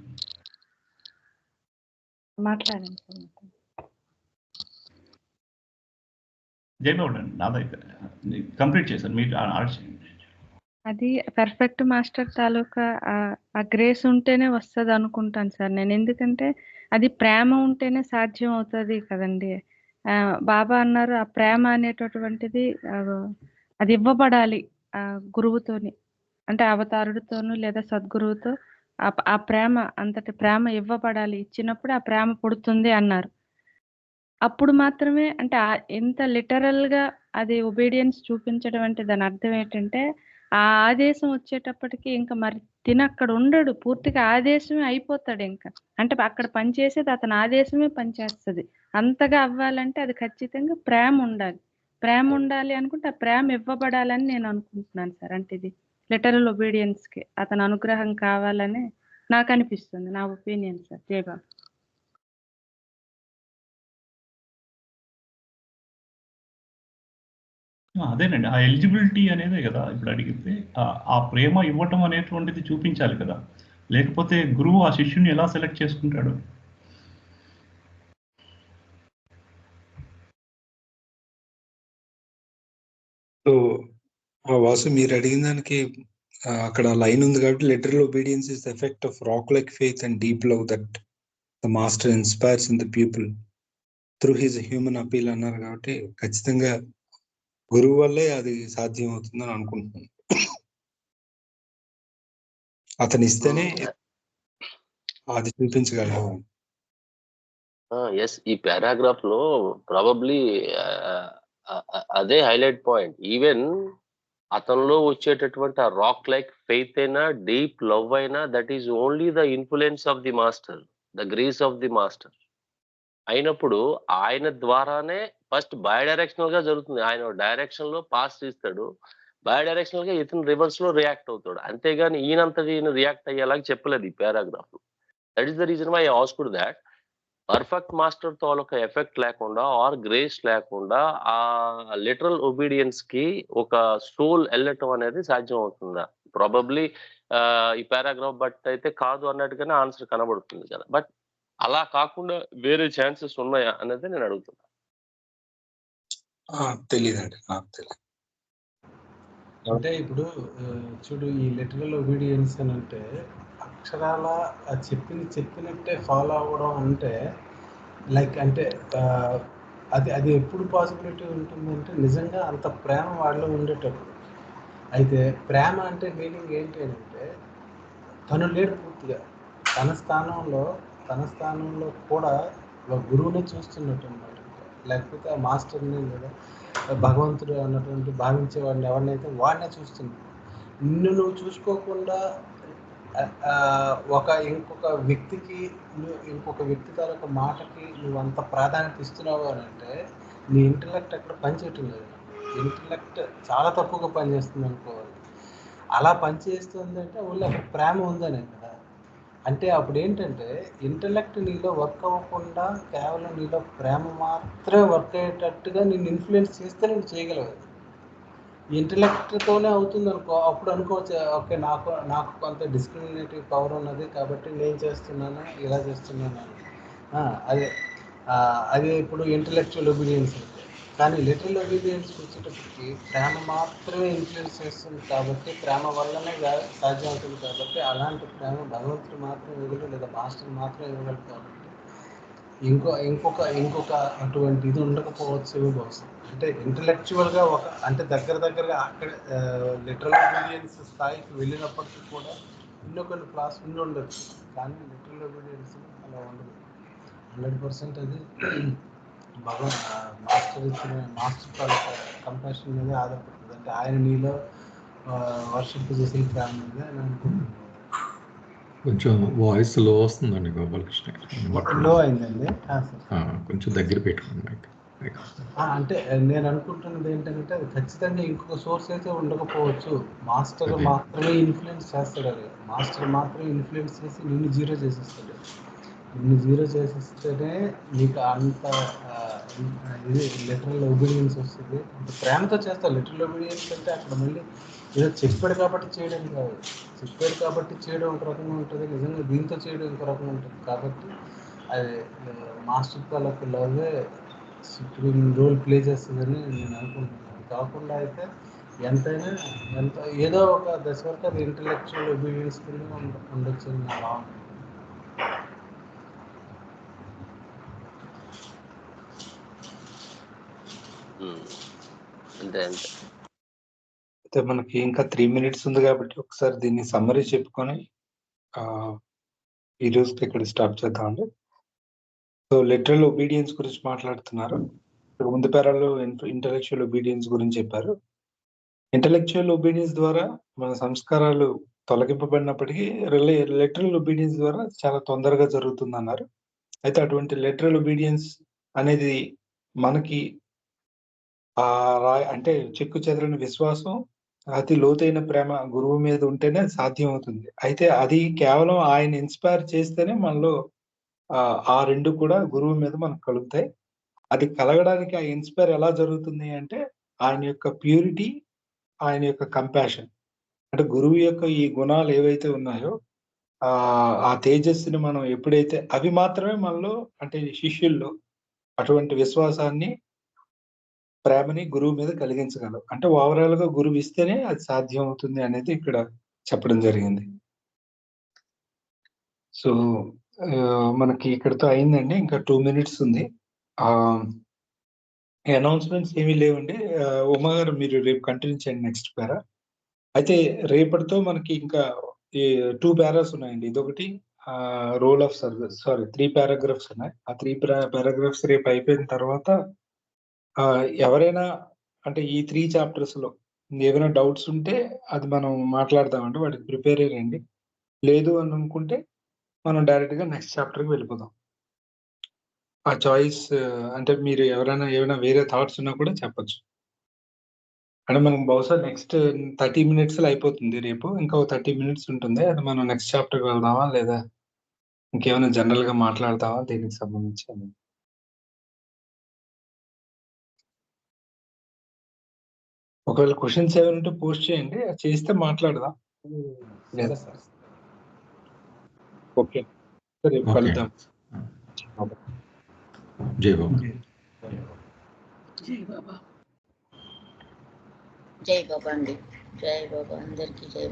జయబాబు అండి, నాదైతే కంప్లీట్ చేశాను, మీరు ఆర్డర్ చేయండి. అది పర్ఫెక్ట్ మాస్టర్ తాలూకా ఆ గ్రేస్ ఉంటేనే వస్తుంది అనుకుంటాను సార్ నేను. ఎందుకంటే అది ప్రేమ ఉంటేనే సాధ్యం అవుతుంది కదండి. బాబా అన్నారు ఆ ప్రేమ అనేటటువంటిది అది ఇవ్వబడాలి గురువుతోని, అంటే అవతారుడితోనూ లేదా సద్గురువుతో ఆ ప్రేమ, అంతటి ప్రేమ ఇవ్వబడాలి. ఇచ్చినప్పుడు ఆ ప్రేమ పుడుతుంది అన్నారు. అప్పుడు మాత్రమే అంటే ఎంత లిటరల్ గా అది ఒబీడియన్స్ చూపించడం అంటే దాని అర్థం ఏంటంటే ఆ ఆదేశం వచ్చేటప్పటికి ఇంకా మరి అక్కడ ఉండడు, పూర్తిగా ఆదేశమే అయిపోతాడు. ఇంకా అంటే అక్కడ పనిచేసేది అతని ఆదేశమే పనిచేస్తుంది. అంతగా అవ్వాలంటే అది ఖచ్చితంగా ప్రేమ ఉండాలి. ప్రేమ ఉండాలి అనుకుంటే ఆ ప్రేమ ఇవ్వబడాలని నేను అనుకుంటున్నాను సార్. అంటే ఇది లిటరల్ ఒబీడియన్స్ కి అతని అనుగ్రహం కావాలని నాకు అనిపిస్తుంది, నా ఒపీనియన్ సార్. జయబాబు. అదేనండి, ఆ ఎలిజిబిలిటీ అనేదే కదా ఇప్పుడు అడిగితే. ఆ ప్రేమ ఇవ్వటం అనేటువంటిది చూపించాలి కదా, లేకపోతే గురువు ఆ శిష్యుని ఎలా సెలెక్ట్ చేసుకుంటాడు? సో వాసు మీరు అడిగిన దానికి అక్కడ లైన్ ఉంది కాబట్టి literal obedience is the effect of rock like faith and deep love that the master inspires in the people through his human appeal అన్నారు. కాబట్టి ఖచ్చితంగా గురువు వల్లే అది సాధ్యం అవుతుందని అనుకుంటున్నాను. అతను ఇస్తేనే అది చూపించగలరు. ఎస్, ఈ పారాగ్రాఫ్ లో ప్రాబబ్లీ అదే హైలైట్ పాయింట్. ఈవెన్ అతనిలో వచ్చేటటువంటి ఆ రాక్ లైక్ ఫెయిత్ అయినా, డీప్ లవ్ అయినా, that is only the influence of the master, the grace of the master అయినప్పుడు ఆయన ద్వారానే ఫస్ట్ బై డైరెక్షనల్ గా జరుగుతుంది. ఆయన డైరెక్షన్ లో పాస్ చేస్తాడు, బై డైరెక్షనల్ గా ఇతను రివర్స్ లో రియాక్ట్ అవుతాడు. అంతేగాని ఈయనంతగా ఈయన రియాక్ట్ అయ్యేలాగా చెప్పలేదు ఈ పారాగ్రాఫ్ లో. That is the reason why I asked that perfect master తో ఒక ఎఫెక్ట్ లేకుండా ఆర్ గ్రేస్ లేకుండా ఆ లిటరల్ ఒబీడియన్స్ కి ఒక సోల్ వెళ్ళటం అనేది సాధ్యం అవుతుందా? ప్రాబబ్లీ ఈ పారాగ్రాఫ్ బట్ అయితే కాదు అన్నట్టుగానే ఆన్సర్ కనబడుతుంది కదా. బట్ అలా కాకుండా వేరే ఛాన్సెస్ ఉన్నాయా అనేది నేను అడుగుతున్నా. తెలియదండి, నాకు తెలియదు. అంటే ఇప్పుడు చూడు, ఈ లిటరల్ ఒబీడియన్స్ అని అంటే అక్షరాల చెప్పినట్టే ఫాలో అవ్వడం అంటే లైక్ అంటే అది ఎప్పుడు పాసిబిలిటీ ఉంటుందంటే నిజంగా అంత ప్రేమ వాళ్ళలో ఉండేటప్పుడు. అయితే ప్రేమ అంటే మీనింగ్ ఏంటి అంటే తను లేడు పూర్తిగా, తన స్థానంలో కూడా గురువునే చూస్తున్నట్టు అనమాట. లేకపోతే ఆ మాస్టర్ని లేదా భగవంతుడు అన్నటువంటి భావించేవాడిని ఎవరినైతే వాడినే చూస్తుంది. నిన్ను నువ్వు చూసుకోకుండా ఇంకొక వ్యక్తికి ఇంకొక వ్యక్తి తాలూకు మాటకి నువ్వు అంత ప్రాధాన్యత ఇస్తున్నావు అని అంటే నీ ఇంటలెక్ట్ అక్కడ పనిచేయటం లేదు. ఇంటలెక్ట్ చాలా తక్కువగా పనిచేస్తుంది అనుకోవాలి. అలా పనిచేస్తుంది అంటే ఓన్లీ అక్కడ ప్రేమ ఉందనే కదా. అంటే అప్పుడు ఏంటంటే ఇంటలెక్ట్ నీలో వర్క్ అవ్వకుండా కేవలం నీలో ప్రేమ మాత్రమే వర్క్ అయ్యేటట్టుగా నేను ఇన్ఫ్లుయెన్స్ చేస్తే నేను చేయగలవు. ఇంటలెక్ట్తోనే అవుతుంది అనుకో, అప్పుడు అనుకోవచ్చు ఓకే నాకు కొంత డిస్క్రిమినేటివ్ పవర్ ఉన్నది కాబట్టి నేను చేస్తున్నాను, ఇలా చేస్తున్నాను. అదే ఇప్పుడు ఇంటలెక్చువల్ ఒబీడియన్స్ అంటే. కానీ లిటరల్ ఒబీడియన్స్కి వచ్చేటప్పటికి ప్రేమ మాత్రమే ఇన్ఫ్లుయెన్స్ చేస్తుంది కాబట్టి, ప్రేమ వల్లనే సాధ్యం అవుతుంది కాబట్టి, అలాంటి ప్రేమ భగవంతుడు మాత్రం ఇవ్వగలరు లేదా మాస్టర్ మాత్రం ఇవ్వగలరు కాబట్టి ఇంకొక అటువంటి ఇది ఉండకపోవచ్చు బహుశా. అంటే ఇంటలెక్చువల్గా అంటే దగ్గరగా అక్కడ లిటరల్ ఒబీడియన్స్ స్థాయికి వెళ్ళినప్పటికీ కూడా కొన్ని క్లాస్ ఉండి ఉండొచ్చు. కానీ లిటరల్ ఒబీడియన్స్ అలా ఉండదు. 100% అది మాస్టర్ ఇచ్చిన మాస్టర్ కంపాషన్ మీద ఆధారపడుతుంది. అంటే ఆయన నీలో వర్షిప్ చేసిన ప్రేమ మీద అని అనుకుంటున్నాను. కొంచెం వాయిస్ లో వస్తుందండి గోపాలకృష్ణ. లో అయిందండి. కొంచెం దగ్గర పెట్టుకోండి. అంటే నేను అనుకుంటున్నది ఏంటంటే అది ఖచ్చితంగా ఇంకొక సోర్స్ అయితే ఉండకపోవచ్చు. మాస్టర్ మాత్రమే ఇన్ఫ్లుయెన్స్ చేస్తాడు. అది మాస్టర్ మాత్రమే ఇన్ఫ్లుయెన్స్ చేసి నిన్ను జీరో చేసేస్తాడు. నిన్ను జీరో చేసేస్తేనే నీకు అంత ఇది లిటరల్ ఒబీడియన్స్ వస్తుంది. అంటే ప్రేమతో చేస్తావు. లిటరల్ ఒబీడియన్స్ అంటే అక్కడ మళ్ళీ ఏదో చెప్పాడు కాబట్టి చేయడం కాదు. చెప్పాడు కాబట్టి చేయడం ఒక రకంగా ఉంటుంది, నిజంగా దీంతో చేయడం ఇంకో రకంగా ఉంటుంది. కాబట్టి అది మాస్టర్ తాలూకు లవ్వే సుప్రీం రోల్ ప్లే చేస్తుందని నేను అనుకుంటున్నాను. కాకుండా అయితే ఎంతైనా ఏదో ఒక దశ వరకు అది ఇంటలెక్చువల్ ఒబీడియన్స్ కింద ఉండొచ్చు అని నా భావన. అయితే మనకి ఇంకా 3 minutes ఉంది కాబట్టి ఒకసారి దీన్ని సమ్మరీ చెప్పుకొని ఈ రోజుకి ఇక్కడ స్టాప్ చేద్దామండి. సో లిటరల్ ఒబీడియన్స్ గురించి మాట్లాడుతున్నారు. ముందు పేరాలో ఇంటలెక్చువల్ ఒబీడియన్స్ గురించి చెప్పారు. ఇంటలెక్చువల్ ఒబీడియన్స్ ద్వారా మన సంస్కారాలు తొలగింపబడినప్పటికీ లిటరల్ ఒబీడియన్స్ ద్వారా చాలా తొందరగా జరుగుతుంది అన్నారు. అయితే అటువంటి లిటరల్ ఒబీడియన్స్ అనేది మనకి అంటే చెక్కు చెదరని విశ్వాసం, అతి లోతైన ప్రేమ గురువు మీద ఉంటేనే సాధ్యం అవుతుంది. అయితే అది కేవలం ఆయన ఇన్స్పైర్ చేస్తేనే మనలో ఆ రెండు కూడా గురువు మీద మనకు కలుగుతాయి. అది కలగడానికి ఆ ఇన్స్పైర్ ఎలా జరుగుతుంది అంటే ఆయన యొక్క ప్యూరిటీ, ఆయన యొక్క కంపాషన్. అంటే గురువు యొక్క ఈ గుణాలు ఏవైతే ఉన్నాయో ఆ తేజస్సుని మనం ఎప్పుడైతే అవి మాత్రమే మనలో అంటే శిష్యుల్లో అటువంటి విశ్వాసాన్ని, ప్రేమని గురువు మీద కలిగించగలవు. అంటే ఓవరాల్ గా గురువు ఇస్తేనే అది సాధ్యం అవుతుంది అనేది ఇక్కడ చెప్పడం జరిగింది. సో మనకి ఇక్కడతో అయిందండి. ఇంకా 2 minutes ఉంది. అనౌన్స్మెంట్స్ ఏమీ లేవండి. ఉమా గారు మీరు రేపు కంటిన్యూ చేయండి నెక్స్ట్ పేరా. అయితే రేపటితో మనకి ఇంకా 2 పారాస్ ఉన్నాయండి. ఇదొకటి రోల్ ఆఫ్ సర్వీస్ 3 పారాగ్రాఫ్స్ ఉన్నాయి. ఆ 3 పారాగ్రాఫ్స్ రేపు అయిపోయిన తర్వాత ఎవరైనా అంటే ఈ 3 chapters లో ఏమైనా డౌట్స్ ఉంటే అది మనం మాట్లాడదామండి. వాటికి ప్రిపేర్ అయ్యండి. లేదు అని అనుకుంటే మనం డైరెక్ట్ గా నెక్స్ట్ చాప్టర్కి వెళ్ళిపోదాం. ఆ చాయిస్ అంటే మీరు ఏమైనా వేరే థాట్స్ ఉన్నా కూడా చెప్పచ్చు. అంటే మనం బహుశా నెక్స్ట్ 30 minutes లో అయిపోతుంది రేపు. ఇంకా 30 minutes ఉంటుంది. అది మనం నెక్స్ట్ చాప్టర్కి వెళ్దామా లేదా ఇంకేమైనా జనరల్ గా మాట్లాడతామా దీనికి సంబంధించి? ఒకవేళ క్వశ్చన్స్ ఏమైనా ఉంటే పోస్ట్ చేయండి. చేస్తే మాట్లాడదాం. ఓకే, రేపు కలుద్దాం. జై బాబా. జై బాబా. జై బాబా అండి. జై బాబా అందరికీ జై బాబా.